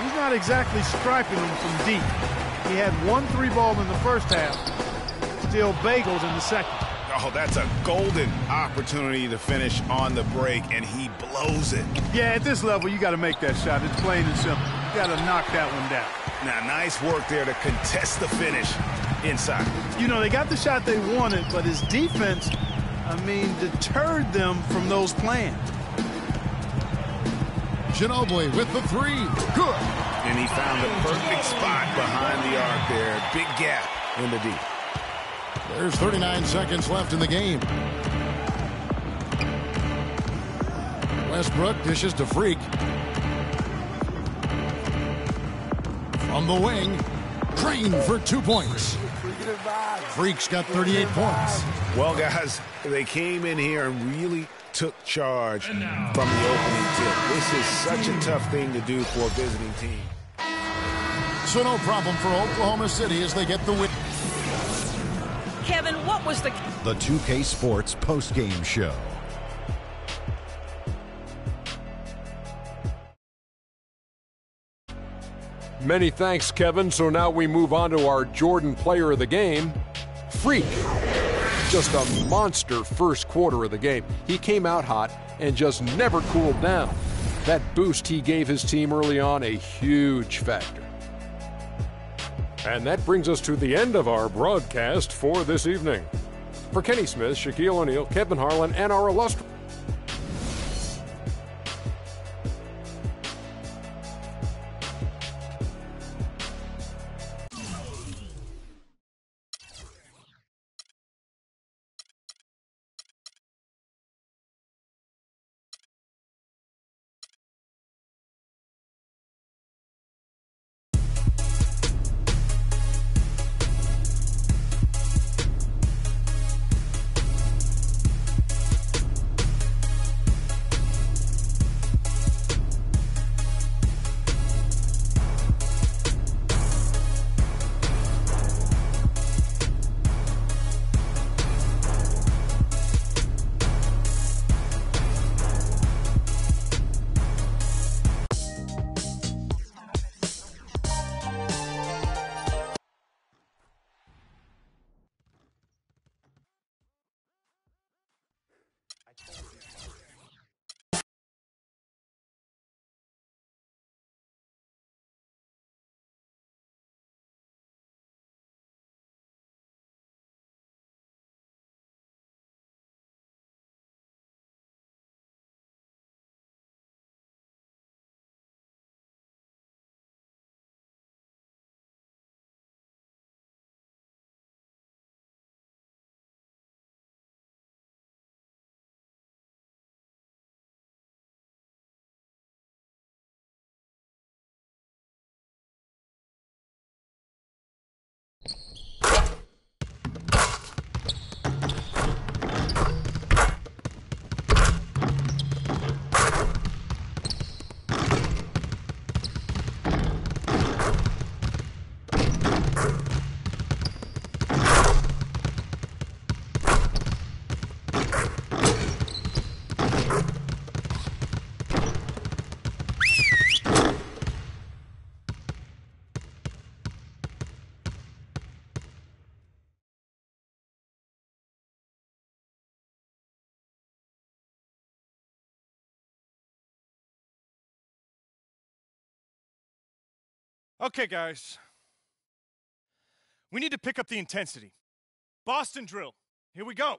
He's not exactly striping them from deep. He had 1 3-ball in the first half. Still bagels in the second. Oh, that's a golden opportunity to finish on the break, and he blows it. Yeah, at this level, you got to make that shot. It's plain and simple. You got to knock that one down. Now, nice work there to contest the finish inside. You know, they got the shot they wanted, but his defense, I mean, deterred them from those plans. Ginobili with the three. Good. And he found the perfect spot behind the arc there. Big gap in the deep. There's 39 seconds left in the game. Westbrook dishes to Freak. From the wing, Drain for 2 points. Freak's got 38 points. Well, guys, they came in here and really took charge from the opening tip. This is such a tough thing to do for a visiting team. So no problem for Oklahoma City as they get the win. Kevin, what was the 2K Sports postgame show. Many thanks, Kevin. So now we move on to our Jordan player of the game, Freak. Just a monster first quarter of the game. He came out hot and just never cooled down. That boost he gave his team early on, a huge factor. And that brings us to the end of our broadcast for this evening. For Kenny Smith, Shaquille O'Neal, Kevin Harlan, and our illustrious... Okay, guys. We need to pick up the intensity. Boston drill. Here we go.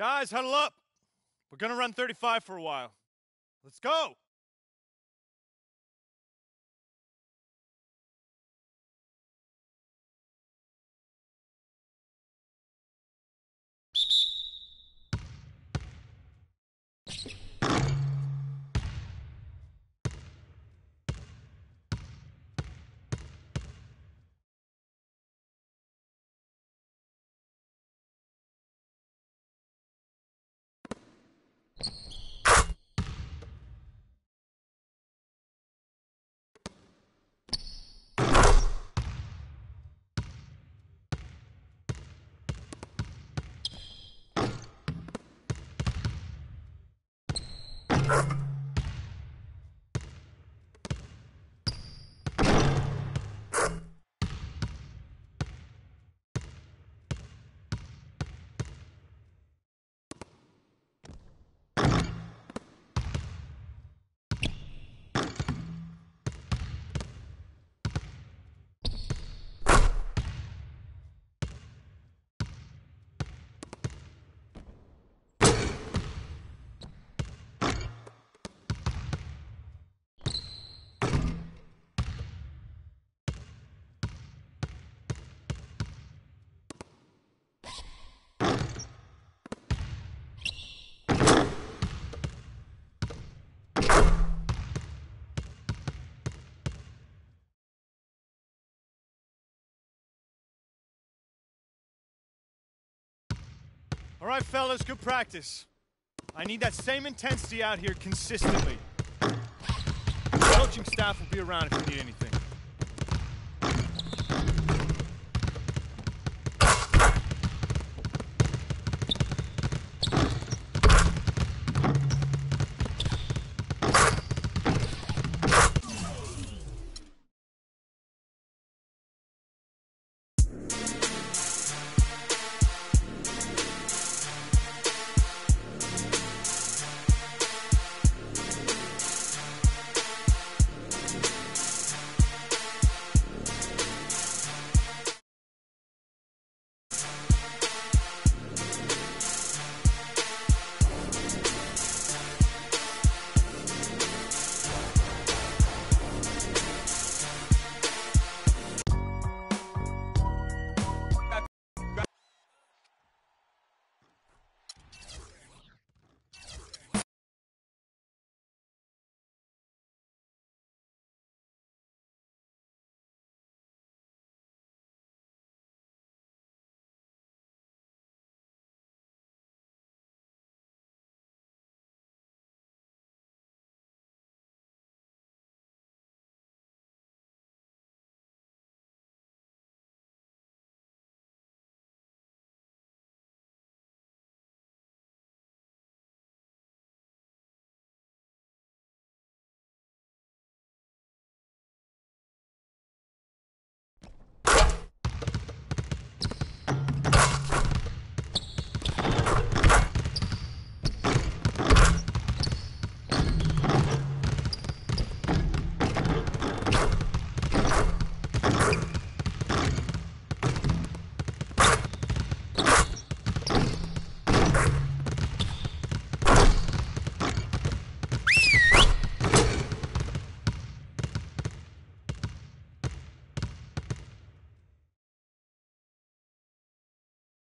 Guys, huddle up. We're going to run 35 for a while. Let's go. All right, fellas, good practice. I need that same intensity out here consistently. The coaching staff will be around if you need anything.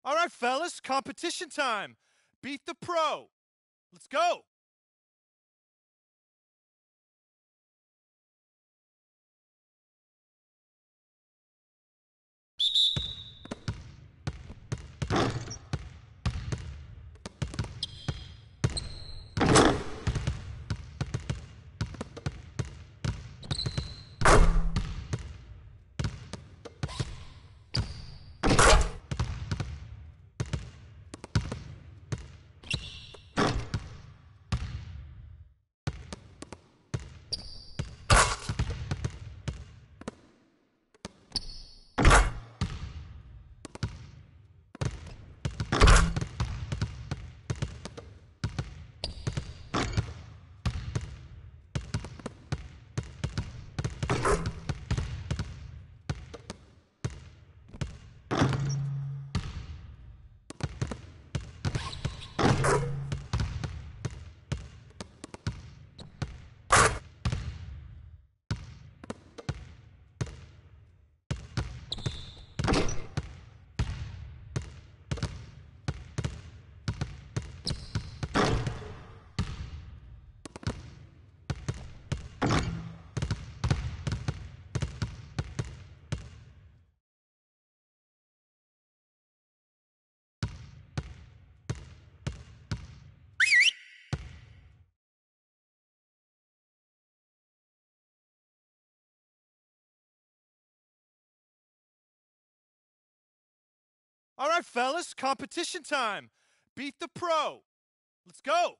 All right, fellas, competition time. Beat the pro. Let's go. All right, fellas, competition time. Beat the pro. Let's go.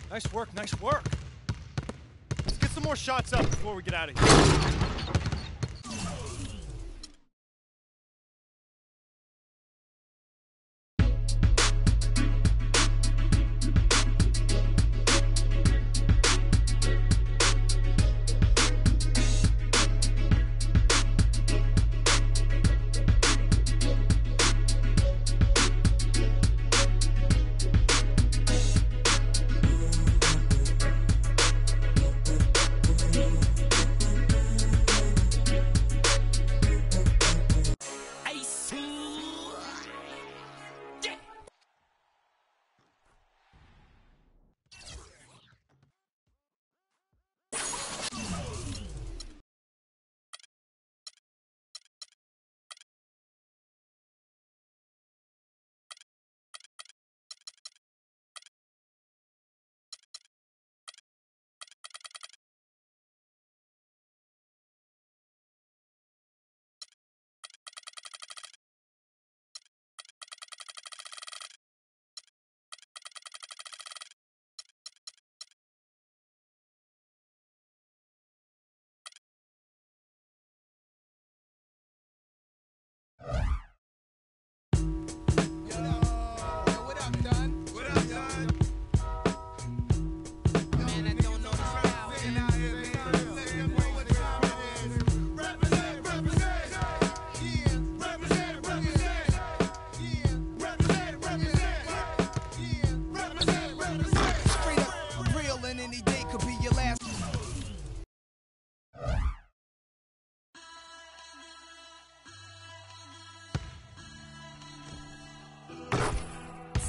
Nice work, nice work. Let's get some more shots up before we get out of here.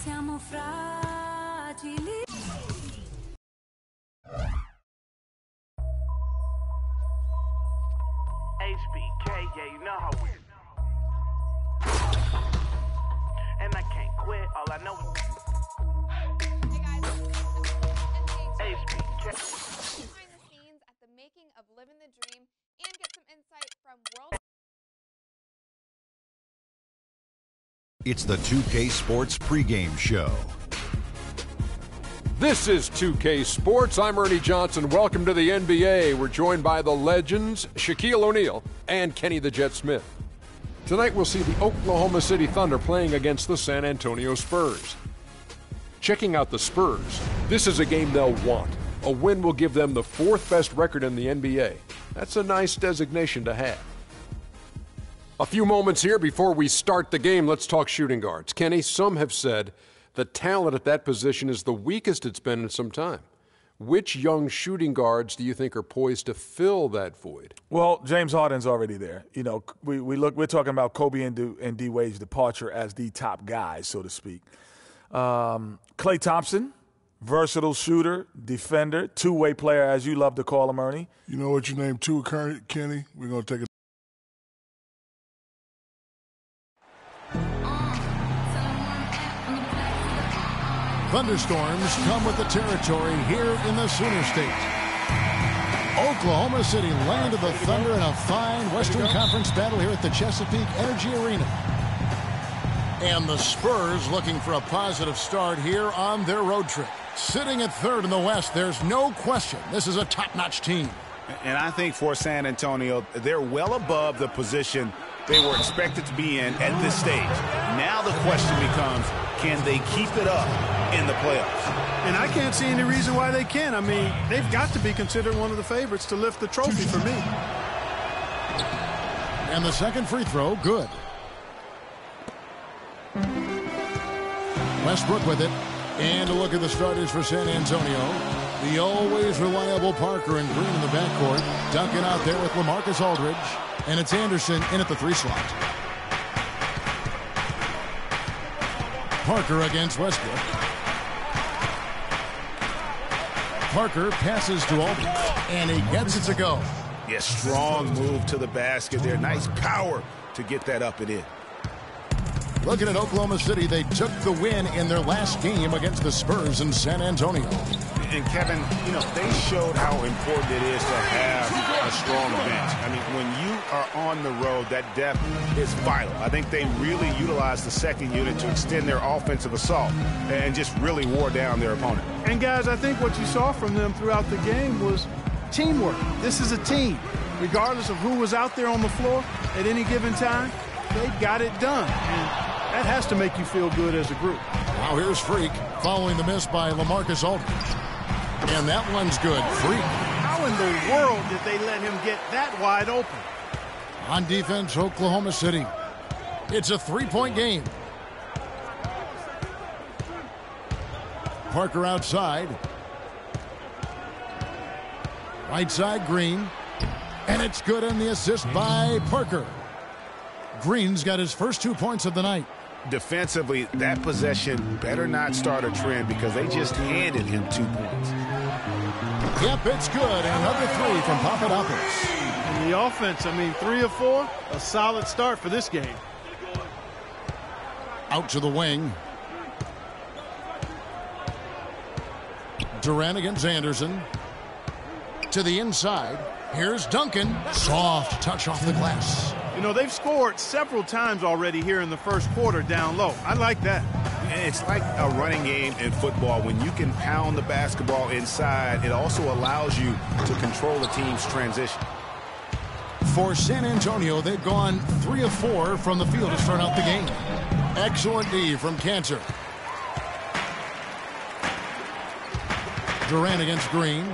Siamo fragili. HBK, yeah, you know how we. And I can't quit, all I know is. HBK. Behind the scenes at the making of Living the Dream and get some insight from World. It's the 2K Sports pregame show. This is 2K Sports. I'm Ernie Johnson. Welcome to the NBA. We're joined by the legends, Shaquille O'Neal and Kenny the Jet Smith. Tonight we'll see the Oklahoma City Thunder playing against the San Antonio Spurs. Checking out the Spurs, this is a game they'll want. A win will give them the fourth best record in the NBA. That's a nice designation to have. A few moments here before we start the game, let's talk shooting guards. Kenny, some have said the talent at that position is the weakest it's been in some time. Which young shooting guards do you think are poised to fill that void? Well, James Harden's already there. You know, we're talking about Kobe and D Wade's departure as the top guys, so to speak. Klay Thompson, versatile shooter, defender, two-way player, as you love to call him, Ernie. You know what you named two, Kenny? We're going to take a Thunderstorms come with the territory here in the Sooner State. Oklahoma City land of the Thunder in a fine Western Conference battle here at the Chesapeake Energy Arena. And the Spurs looking for a positive start here on their road trip. Sitting at third in the West, there's no question this is a top-notch team. And I think for San Antonio, they're well above the position they were expected to be in at this stage. Now the question becomes, can they keep it up in the playoffs? And I can't see any reason why they can't. I mean, they've got to be considered one of the favorites to lift the trophy for me. And the second free throw, good. Westbrook with it. And a look at the starters for San Antonio. The always reliable Parker and Green in the backcourt. Duncan out there with LaMarcus Aldridge. And it's Anderson in at the 3 slot. Parker against Westbrook. Parker passes to Aldridge. And he gets it to go. Yeah, strong move to the basket there. Nice power to get that up and in. Looking at Oklahoma City, they took the win in their last game against the Spurs in San Antonio. And Kevin, you know, they showed how important it is to have a strong bench. I mean, when you are on the road, that depth is vital. I think they really utilized the second unit to extend their offensive assault and just really wore down their opponent. And guys, I think what you saw from them throughout the game was teamwork. This is a team. Regardless of who was out there on the floor at any given time, they got it done. And that has to make you feel good as a group. Now here's Freak following the miss by LaMarcus Aldridge. And that one's good. Freak. How in the world did they let him get that wide open? On defense, Oklahoma City. It's a 3-point game. Parker outside. Right side, Green. And it's good on the assist by Parker. Green's got his first 2 points of the night. Defensively, that possession better not start a trend because they just handed him 2 points. Yep, it's good. Another 3 from Papadopoulos. And the offense, I mean, 3 of 4, a solid start for this game. Out to the wing. Durant against Anderson. To the inside. Here's Duncan. Soft touch off the glass. You know, they've scored several times already here in the first quarter down low. I like that. It's like a running game in football. When you can pound the basketball inside, it also allows you to control the team's transition. For San Antonio, they've gone 3 of 4 from the field to start out the game. Excellent D from Cantor. Durant against Green.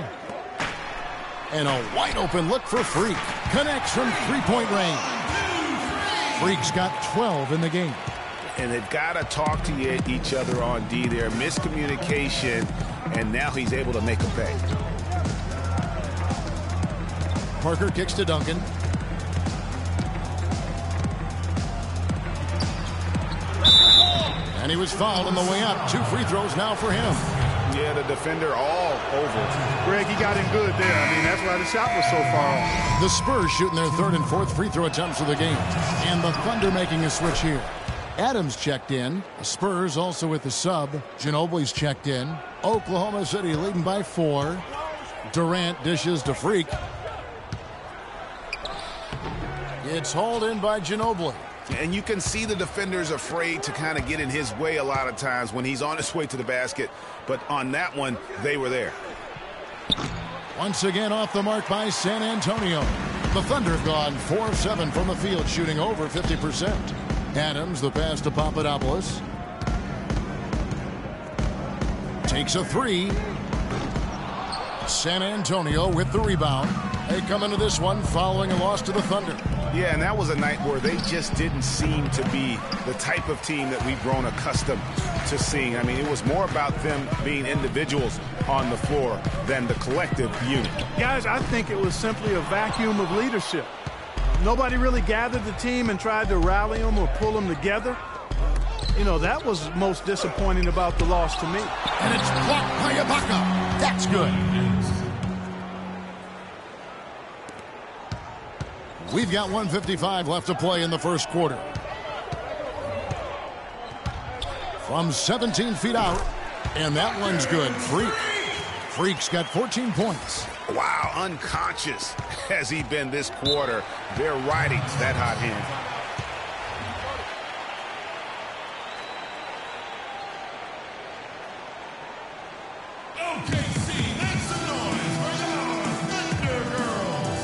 And a wide open look for Freak. Connects from 3-point range. Freak's got 12 in the game. And they've got to talk to each other on D there. Miscommunication, and now he's able to make a pay. Parker kicks to Duncan. And he was fouled on the way up. 2 free throws now for him. Yeah, the defender all over. Greg, he got him good there. I mean, that's why the shot was so far off. The Spurs shooting their 3rd and 4th free throw attempts of the game. And the Thunder making a switch here. Adams checked in. The Spurs also with the sub. Ginobili's checked in. Oklahoma City leading by 4. Durant dishes to Freak. It's hauled in by Ginobili. And you can see the defenders afraid to kind of get in his way a lot of times when he's on his way to the basket. But on that one, they were there. Once again off the mark by San Antonio. The Thunder have gone 4 of 7 from the field, shooting over 50%. Adams, the pass to Papadopoulos. Takes a 3. San Antonio with the rebound. They come into this one following a loss to the Thunder. Yeah, and that was a night where they just didn't seem to be the type of team that we've grown accustomed to seeing. I mean, it was more about them being individuals on the floor than the collective unit. Guys, I think it was simply a vacuum of leadership. Nobody really gathered the team and tried to rally them or pull them together. You know, that was most disappointing about the loss to me. And it's blocked by Ibaka. That's good. We've got 1:55 left to play in the first quarter. From 17 feet out, and that one's good. Freak's got 14 points. Wow, unconscious has he been this quarter. They're riding that hot hand. OKC, make some noise for your Thunder Girls.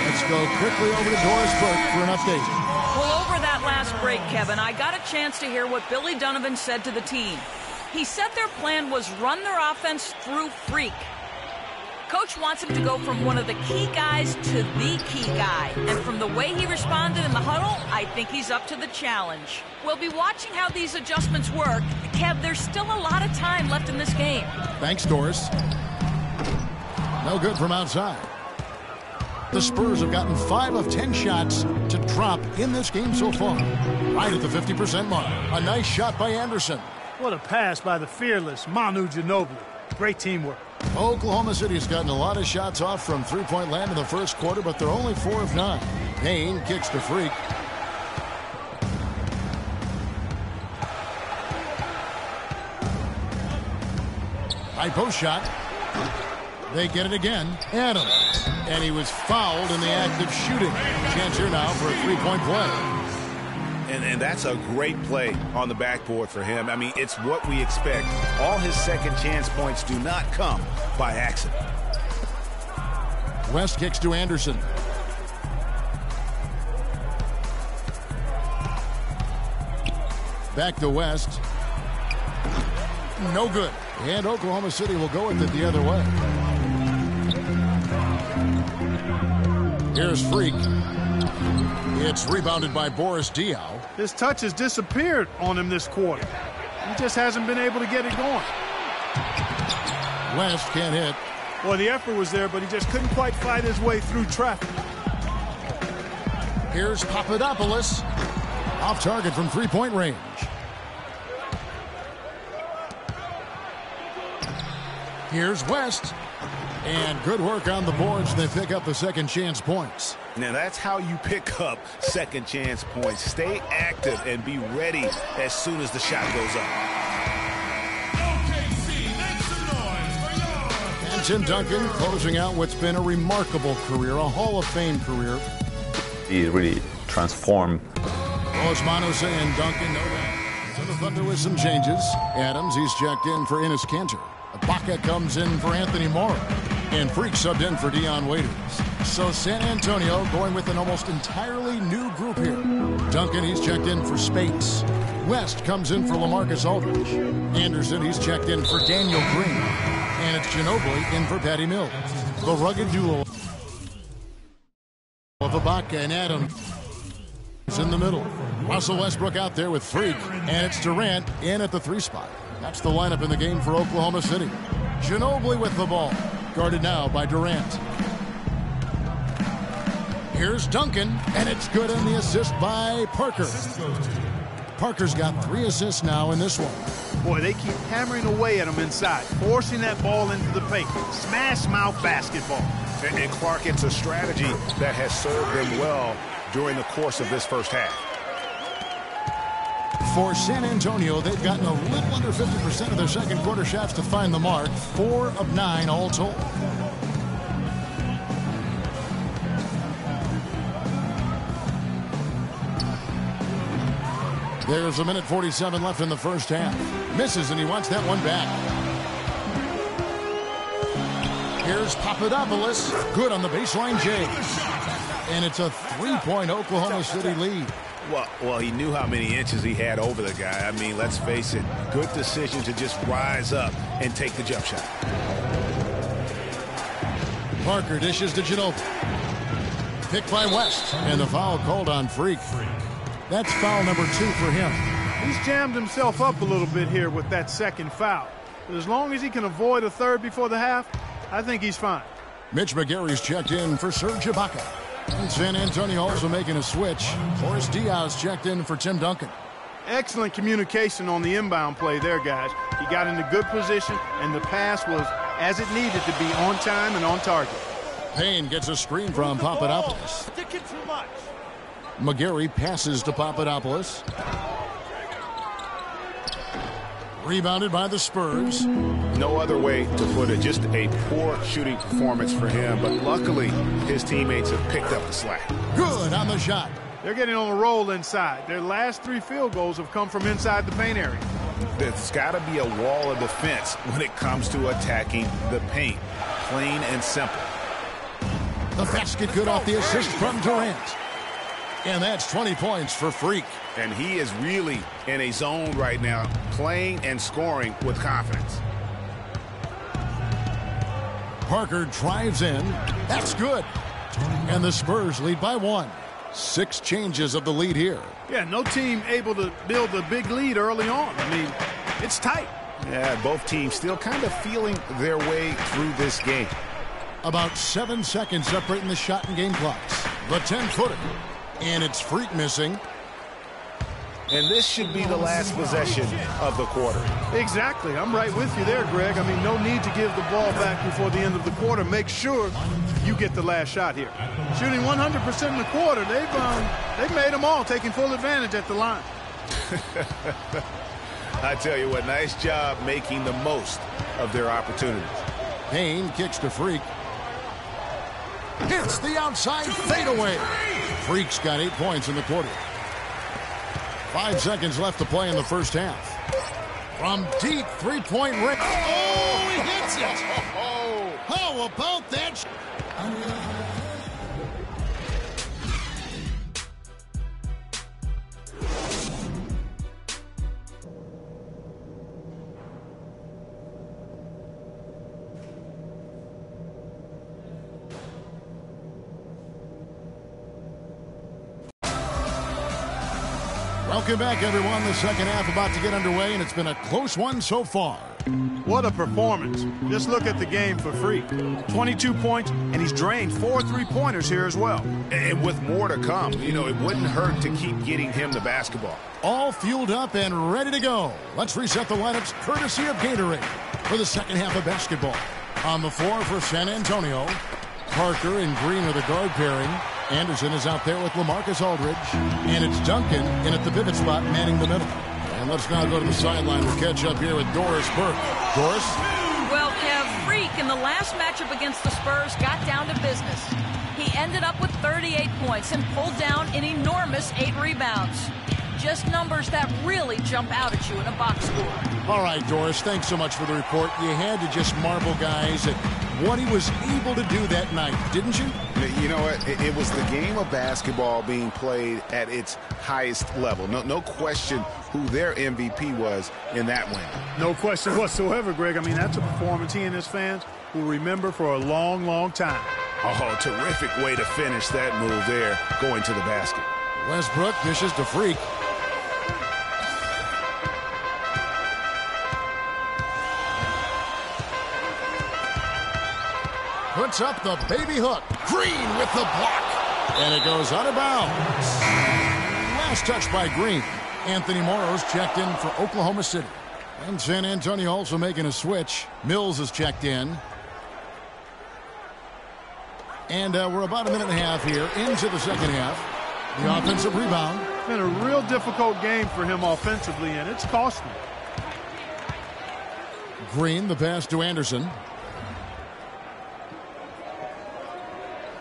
Let's go quickly over to Doris Burke for an update. Well, over that last break, Kevin, I got a chance to hear what Billy Donovan said to the team. He said their plan was run their offense through Freak. Coach wants him to go from one of the key guys to the key guy. And from the way he responded in the huddle, I think he's up to the challenge. We'll be watching how these adjustments work. Kev, there's still a lot of time left in this game. Thanks, Doris. No good from outside. The Spurs have gotten 5 of 10 shots to drop in this game so far. Right at the 50% mark. A nice shot by Anderson. What a pass by the fearless Manu Ginobili. Great teamwork. Oklahoma City has gotten a lot of shots off from three-point land in the first quarter, but they're only 4 of 9. Payne kicks to Freak. High post shot. They get it again. Adams. And he was fouled in the act of shooting. Chance here now for a three-point play. And that's a great play on the backboard for him. I mean, it's what we expect. All his second chance points do not come by accident. West kicks to Anderson. Back to West. No good. And Oklahoma City will go with it the other way. Here's Freak. It's rebounded by Boris Diaw. His touch has disappeared on him this quarter. He just hasn't been able to get it going. West can't hit. Well, the effort was there, but he just couldn't quite fight his way through traffic. Here's Papadopoulos. Off target from three-point range. Here's West. And good work on the boards. They pick up the second chance points. Now that's how you pick up second chance points. Stay active and be ready as soon as the shot goes up. OKC, make some noise for your And Tim Duncan closing out what's been a remarkable career, a Hall of Fame career. He really transformed. Osmano saying Duncan, no doubt. So the Thunder with some changes. Adams, he's checked in for Enes Kanter. Ibaka comes in for Anthony Morrow. And Freak subbed in for Dion Waiters. So San Antonio going with an almost entirely new group here. Duncan, he's checked in for Spates. West comes in for LaMarcus Aldridge. Anderson, he's checked in for Daniel Green. And it's Ginobili in for Patty Mills. The rugged duo of Ibaka and Adams in the middle. Russell Westbrook out there with Freak. And it's Durant in at the 3 spot. That's the lineup in the game for Oklahoma City. Ginobili with the ball. Guarded now by Durant. Here's Duncan, and it's good on the assist by Parker. Parker's got 3 assists now in this one. Boy, they keep hammering away at him inside, forcing that ball into the paint. Smash mouth basketball. And Clark, it's a strategy that has served them well during the course of this first half. For San Antonio, they've gotten a little under 50% of their second quarter shots to find the mark. 4 of 9 all told. There's a minute 47 left in the first half. Misses, and he wants that one back. Here's Papadopoulos. Good on the baseline, Jay. And it's a 3-point Oklahoma City lead. Well, he knew how many inches he had over the guy. I mean, let's face it, good decision to just rise up and take the jump shot. Parker dishes to Ginobili. Picked by West, and the foul called on Freak. That's foul number 2 for him. He's jammed himself up a little bit here with that second foul. But as long as he can avoid a third before the half, I think he's fine. Mitch McGary's checked in for Serge Ibaka. And San Antonio also making a switch. Boris Diaz checked in for Tim Duncan. Excellent communication on the inbound play there, guys. He got in a good position, and the pass was as it needed to be, on time and on target. Payne gets a screen from Papadopoulos. Sticking too much. McGary passes to Papadopoulos. Rebounded by the Spurs. No other way to put it. Just a poor shooting performance for him. But luckily, his teammates have picked up the slack. Good on the shot. They're getting on a roll inside. Their last 3 field goals have come from inside the paint area. There's got to be a wall of defense when it comes to attacking the paint. Plain and simple. The basket good off the assist from Durant. And that's 20 points for Freak. And he is really in a zone right now, playing and scoring with confidence. Parker drives in. That's good. And the Spurs lead by 1. 6 changes of the lead here. Yeah, no team able to build a big lead early on. I mean, it's tight. Yeah, both teams still kind of feeling their way through this game. About 7 seconds separating the shot and game clocks. The 10-footer. And it's Freak missing. And this should be the last possession of the quarter. Exactly. I'm right with you there, Greg. I mean, no need to give the ball back before the end of the quarter. Make sure you get the last shot here. Shooting 100% in the quarter, they've made them all, taking full advantage at the line. I tell you what, nice job making the most of their opportunities. Payne kicks to Freak. Hits the outside fadeaway. Freak's got 8 points in the quarter. 5 seconds left to play in the first half. From deep three-point range. Oh, he hits it. How about that? Welcome back, everyone. The second half about to get underway, and it's been a close one so far. What a performance. Just look at the game for Freak. 22 points, and he's drained 4 3-pointers here as well. And with more to come, you know, it wouldn't hurt to keep getting him the basketball. All fueled up and ready to go. Let's reset the lineups courtesy of Gatorade for the second half of basketball. On the floor for San Antonio, Parker and Green are the guard pairing. Anderson is out there with LaMarcus Aldridge. And it's Duncan in at the pivot spot, manning the middle. And let's now go to the sideline. We'll catch up here with Doris Burke. Doris? Well, Kev, Freak in the last matchup against the Spurs got down to business. He ended up with 38 points and pulled down an enormous 8 rebounds. Just numbers that really jump out at you in a box score. All right, Doris, thanks so much for the report. You had to just marvel, guys, at what he was able to do that night, didn't you? You know what? It was the game of basketball being played at its highest level. No question who their MVP was in that win. No question whatsoever, Greg. I mean, that's a performance he and his fans will remember for a long, long time. Oh, terrific way to finish that move there, going to the basket. Westbrook dishes to Freak. Puts up the baby hook. Green with the block. And it goes out of bounds. Last touch by Green. Anthony Morrow's checked in for Oklahoma City. And San Antonio also making a switch. Mills is checked in. And we're about a minute and a half here into the second half. The offensive rebound. It's been a real difficult game for him offensively, and it's cost him. Green, the pass to Anderson.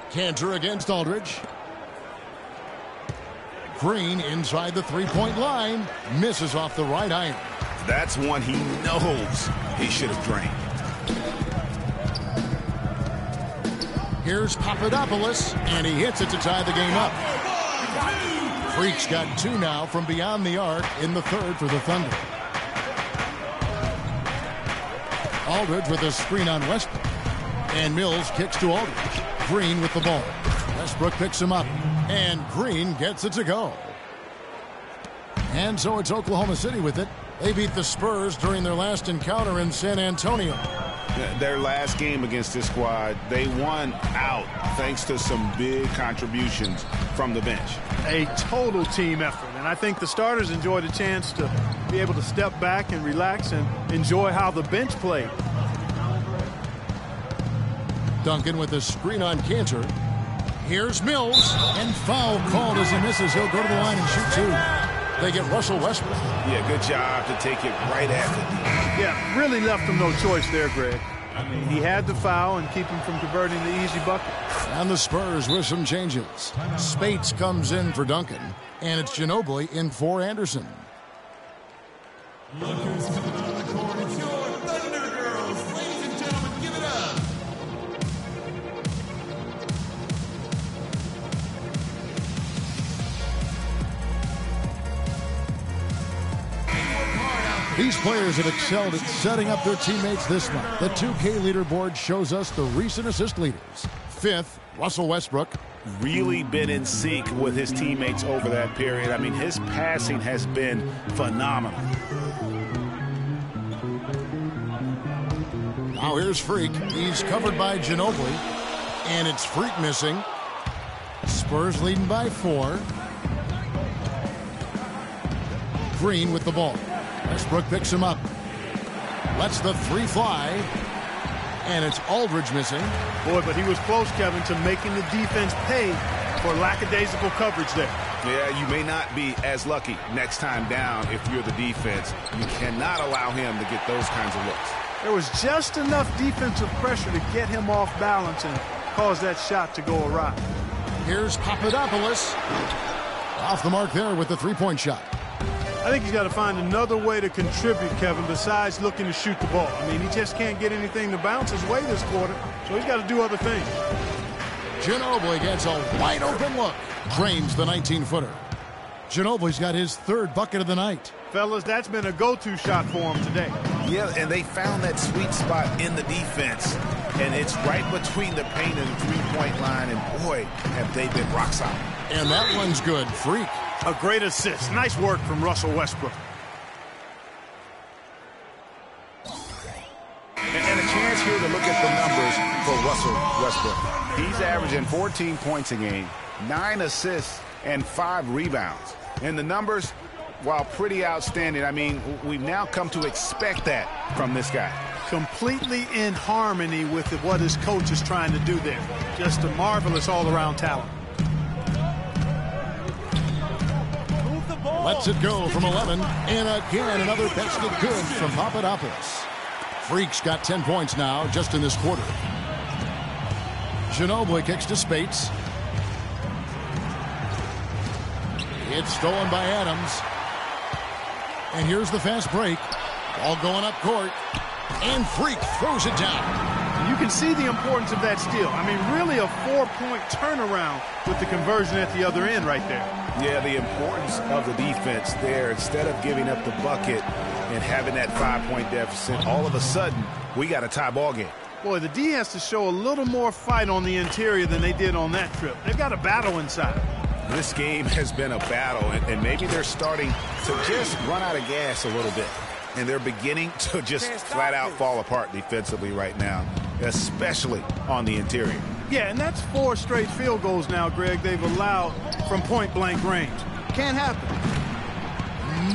Cantor against Aldridge. Green inside the three-point line. Misses off the right iron. That's one he knows he should have drained. Here's Papadopoulos, and he hits it to tie the game up. Freak's got 2 now from beyond the arc in the third for the Thunder. Aldridge with a screen on Westbrook. And Mills kicks to Aldridge. Green with the ball. Westbrook picks him up. And Green gets it to go. And so it's Oklahoma City with it. They beat the Spurs during their last encounter in San Antonio. Their last game against this squad, they won out thanks to some big contributions from the bench. A total team effort, and I think the starters enjoyed a chance to be able to step back and relax and enjoy how the bench played. Duncan with a screen on Cantor. Here's Mills, and foul called as he misses. He'll go to the line and shoot 2. They get Russell Westbrook. Yeah, good job to take it right at the D. Yeah, really left them no choice there, Greg. He had the foul and keep him from converting the easy bucket. And the Spurs with some changes. Spates comes in for Duncan, and it's Ginobili in for Anderson. Look who's coming on the court. It's your Thunder Girls. Ladies and gentlemen, give it up. These players have excelled at setting up their teammates this month. The 2K leaderboard shows us the recent assist leaders. 5th, Russell Westbrook. Really been in sync with his teammates over that period. I mean, his passing has been phenomenal. Now here's Freak. He's covered by Ginobili. And it's Freak missing. Spurs leading by 4. Green with the ball. Westbrook picks him up. Lets the 3 fly. And it's Aldridge missing. Boy, but he was close, Kevin, to making the defense pay for lackadaisical coverage there. Yeah, you may not be as lucky next time down if you're the defense. You cannot allow him to get those kinds of looks. There was just enough defensive pressure to get him off balance and cause that shot to go awry. Here's Papadopoulos. Off the mark there with the 3-point shot. I think he's got to find another way to contribute, Kevin, besides looking to shoot the ball. I mean, he just can't get anything to bounce his way this quarter, so he's got to do other things. Ginobili gets a wide-open look. Drains the 19-footer. Ginobili's got his 3rd bucket of the night. Fellas, that's been a go-to shot for him today. Yeah, and they found that sweet spot in the defense, and it's right between the paint and the three-point line, and boy, have they been rock solid. And that one's good. Freak. A great assist. Nice work from Russell Westbrook. And a chance here to look at the numbers for Russell Westbrook. He's averaging 14 points a game, 9 assists, and 5 rebounds. And the numbers, while pretty outstanding, I mean, we've now come to expect that from this guy. Completely in harmony with what his coach is trying to do there. Just a marvelous all-around talent. Lets it go from 11. And again, another basket good from Papadopoulos. Freak's got 10 points now just in this quarter. Ginobili kicks to Spates. It's stolen by Adams. And here's the fast break. Ball going up court. And Freak throws it down. You can see the importance of that steal. I mean, really a 4-point turnaround with the conversion at the other end right there. Yeah, the importance of the defense there. Instead of giving up the bucket and having that 5-point deficit, all of a sudden, we got a tie ball game. Boy, the D has to show a little more fight on the interior than they did on that trip. They've got a battle inside. This game has been a battle, and maybe they're starting to just run out of gas a little bit. And they're beginning to just flat out fall apart defensively right now, especially on the interior. Yeah, and that's 4 straight field goals now, Greg, they've allowed from point-blank range. Can't happen.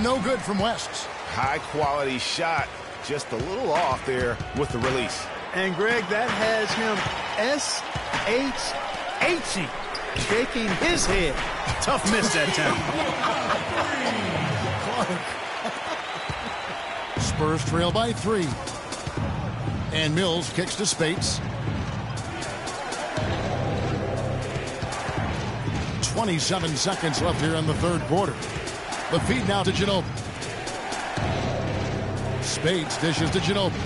No good from West. High-quality shot, just a little off there with the release. And, Greg, that has him S-H-H-ing, shaking his head. Tough miss that time. Spurs trail by 3. And Mills kicks to Spates. 27 seconds left here in the 3rd quarter. The feed now to Ginobili. Spates dishes to Ginobili.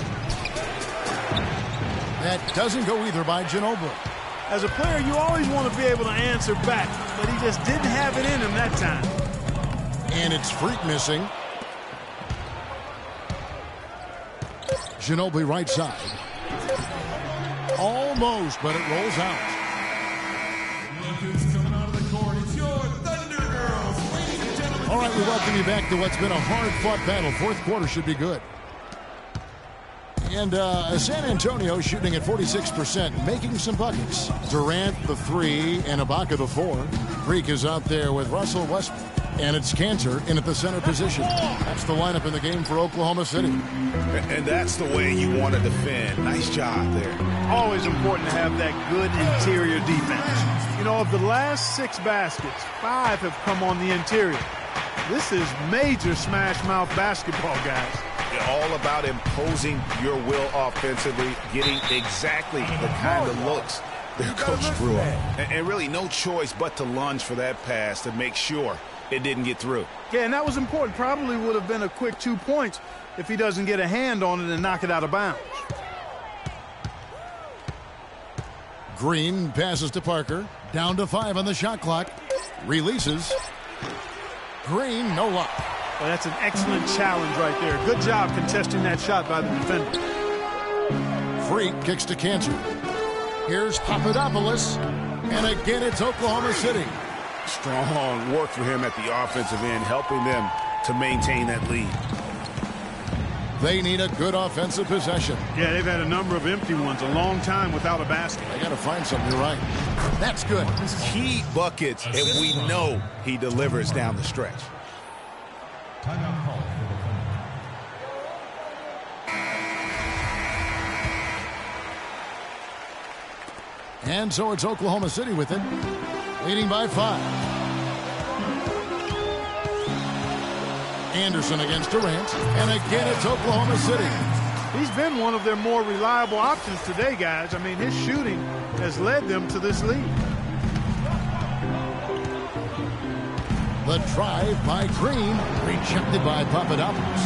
That doesn't go either by Ginobili. As a player, you always want to be able to answer back, but he just didn't have it in him that time. And it's Freak missing. Ginobili right side. Almost, but it rolls out. Look who's coming out of the court. It's your Thunder Girls. Ladies and gentlemen. All right, we welcome you back to what's been a hard-fought battle. 4th quarter should be good. And San Antonio shooting at 46%, making some buckets. Durant the 3 and Ibaka the 4. Freak is out there with Russell Westbrook. And it's Cantor in at the center position. That's the lineup in the game for Oklahoma City. And that's the way you want to defend. Nice job there. Always important to have that good interior defense. You know, of the last 6 baskets, 5 have come on the interior. This is major smash mouth basketball, guys. all about imposing your will offensively, getting exactly the kind of looks their coach drew up. And really no choice but to lunge for that pass to make sure it didn't get through. Yeah, and that was important. Probably would have been a quick 2 points if he doesn't get a hand on it and knock it out of bounds. Green passes to Parker. Down to 5 on the shot clock. Releases. Green, no luck. Well, that's an excellent challenge right there. Good job contesting that shot by the defender. Freak kicks to Cantor. Here's Papadopoulos. And again, it's Oklahoma City. Strong work for him at the offensive end, helping them to maintain that lead. They need a good offensive possession. Yeah, they've had a number of empty ones, a long time without a basket. They got to find something. You're right. That's good. Key buckets, and we know he delivers down the stretch. Timeout call for the Thunder. And so it's Oklahoma City with it, leading by 5. Anderson against Durant, and again it's Oklahoma City. He's been one of their more reliable options today, guys. I mean, his shooting has led them to this lead. The drive by Green, rejected by Papadopoulos.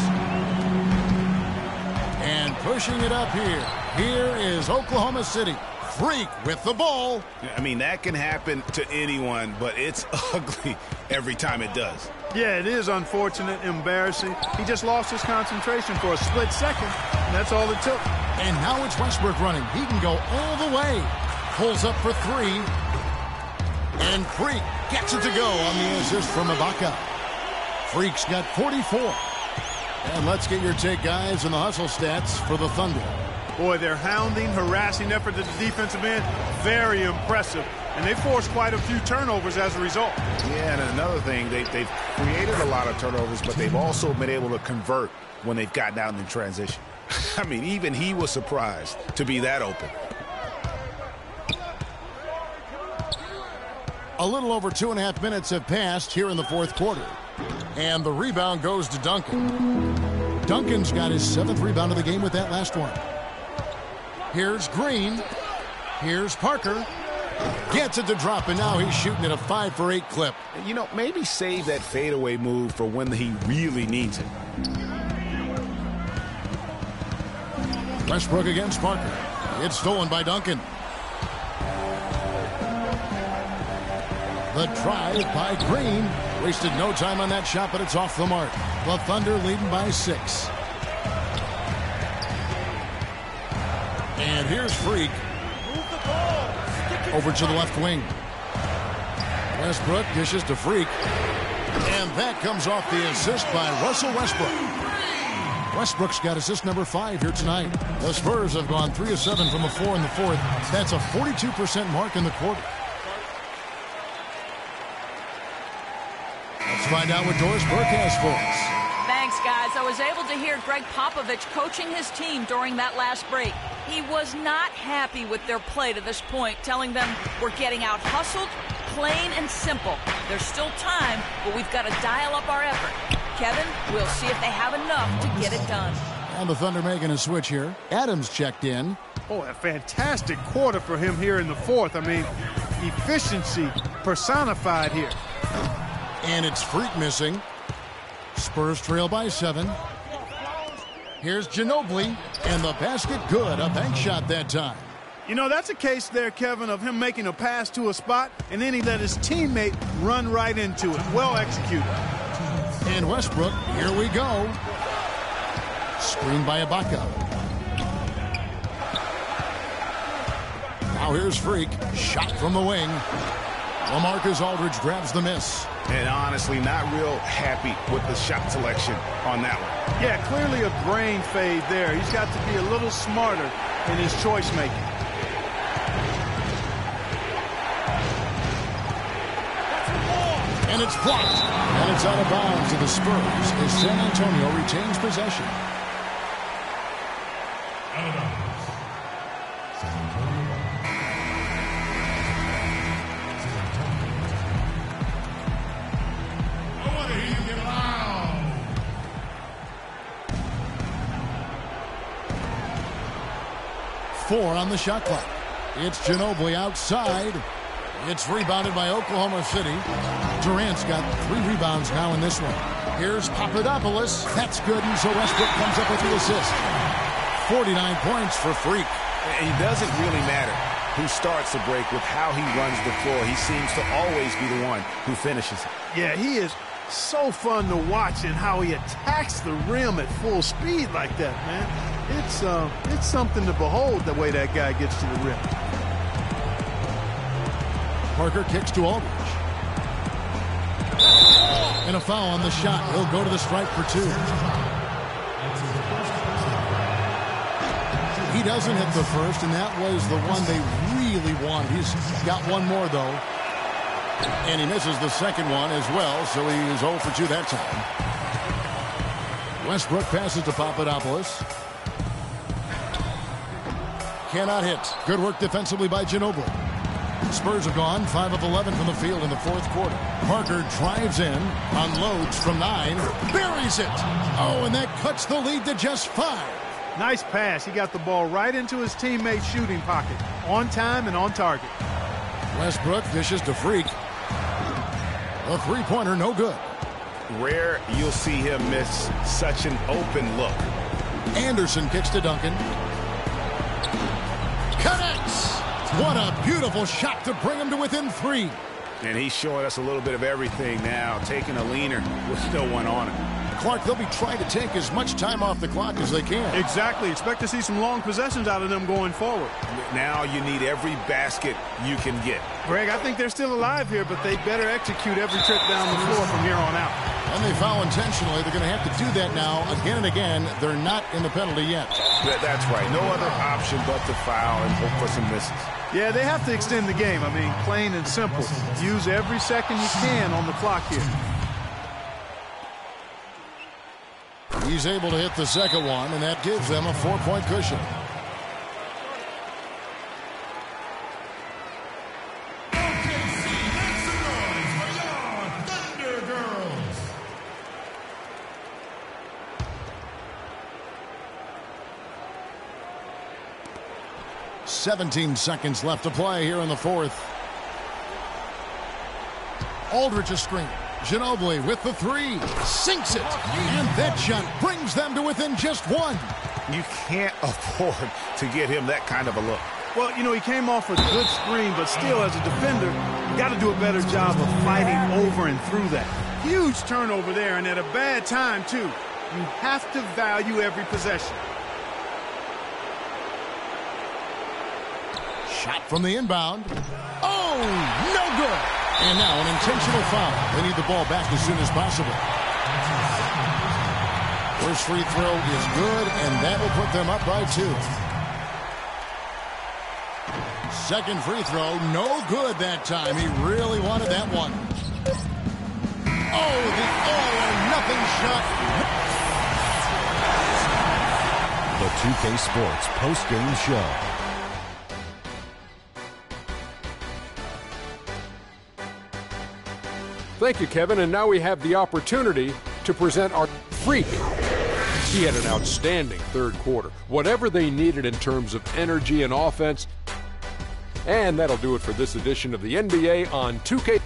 And pushing it up here. Here is Oklahoma City. Freak with the ball. I mean, that can happen to anyone, but it's ugly every time it does. Yeah, it is unfortunate, embarrassing. He just lost his concentration for a split second, and that's all it took. And now it's Westbrook running. He can go all the way. Pulls up for 3. And Freak gets it to go on the assist from Ibaka. Freak's got 44. And let's get your take, guys, on the hustle stats for the Thunder. Boy, their hounding, harassing effort at the defensive end, very impressive. And they forced quite a few turnovers as a result. Yeah, and another thing, they've created a lot of turnovers, but they've also been able to convert when they've gotten out in transition. I mean, even he was surprised to be that open. A little over 2.5 minutes have passed here in the fourth quarter. And the rebound goes to Duncan. Duncan's got his 7th rebound of the game with that last one. Here's Green. Here's Parker. Gets it to drop, and now he's shooting at a 5 for 8 clip. You know, maybe save that fadeaway move for when he really needs it. Westbrook against Parker. It's stolen by Duncan. The drive by Green. Wasted no time on that shot, but it's off the mark. The Thunder leading by 6. And here's Freak. Over to the left wing. Westbrook dishes to Freak. And that comes off the assist by Russell Westbrook. Westbrook's got assist number 5 here tonight. The Spurs have gone 3 of 7 from the floor in the fourth. That's a 42% mark in the quarter. Let's find out what Doris Burke has for us. Thanks, guys. I was able to hear Greg Popovich coaching his team during that last break. He was not happy with their play to this point, telling them we're getting out hustled, plain and simple. There's still time, but we've got to dial up our effort. Kevin, we'll see if they have enough to get it done. And the Thunder making a switch here. Adams checked in. Oh, a fantastic quarter for him here in the fourth. I mean, efficiency personified here. And it's Freak missing. Spurs trail by 7. Here's Ginobili, and the basket good. A bank shot that time. You know, that's a case there, Kevin, of him making a pass to a spot, and then he let his teammate run right into it. Well executed. And Westbrook, here we go. Screened by Ibaka. Now here's Freak. Shot from the wing. LaMarcus Aldridge grabs the miss. And honestly, not real happy with the shot selection on that one. Yeah, clearly a brain fade there. He's got to be a little smarter in his choice making. And it's blocked. And it's out of bounds to the Spurs as San Antonio retains possession. Out of bounds. San Antonio. I want to hear you get loud. 4 on the shot clock. It's Ginobili outside. It's rebounded by Oklahoma City. Durant's got 3 rebounds now in this one. Here's Papadopoulos. That's good, and so Westbrook comes up with the assist. 49 points for Freak. It doesn't really matter who starts the break with how he runs the floor. He seems to always be the one who finishes it. Yeah, he is so fun to watch and how he attacks the rim at full speed like that, man. It's something to behold the way that guy gets to the rim. Parker kicks to Aldridge. And a foul on the shot. He'll go to the stripe for 2. He doesn't hit the first, and that was the one they really wanted. He's got one more, though. And he misses the second one as well, so he is 0 for 2 that time. Westbrook passes to Papadopoulos. Cannot hit. Good work defensively by Ginobili. Spurs have gone 5 of 11 from the field in the 4th quarter. Parker drives in, unloads from 9, buries it. Oh, and that cuts the lead to just 5. Nice pass. He got the ball right into his teammate's shooting pocket. On time and on target. Westbrook dishes to Freak. A three-pointer, no good. Rare you'll see him miss such an open look. Anderson kicks to Duncan. Connects! What a beautiful shot to bring him to within 3. And he's showing us a little bit of everything now, taking a leaner with no one on him. Clark, they'll be trying to take as much time off the clock as they can. Exactly. Expect to see some long possessions out of them going forward. Now you need every basket you can get. Greg, I think they're still alive here, but they better execute every trip down the floor from here on out. And they foul intentionally. They're going to have to do that now again and again. They're not in the penalty yet. That's right. No other option but to foul and hope for some misses. Yeah, they have to extend the game. I mean, plain and simple. Use every second you can on the clock here. He's able to hit the second one, and that gives them a 4-point cushion. OKC makes some noise for your Thunder Girls. 17 seconds left to play here in the 4th. Aldridge a screen. Ginobili with the 3, sinks it, and that shot brings them to within just 1. You can't afford to get him that kind of a look. Well, you know, he came off a good screen, but still, as a defender, you got to do a better job of fighting over and through that. Huge turnover there, and at a bad time, too. You have to value every possession. Shot from the inbound. Oh, no good. And now an intentional foul. They need the ball back as soon as possible. First free throw is good, and that will put them up by 2. Second free throw, no good that time. He really wanted that one. Oh, the all-or-nothing shot. The 2K Sports post-game show. Thank you, Kevin. And now we have the opportunity to present our Freak. He had an outstanding 3rd quarter. Whatever they needed in terms of energy and offense. And that'll do it for this edition of the NBA on 2K.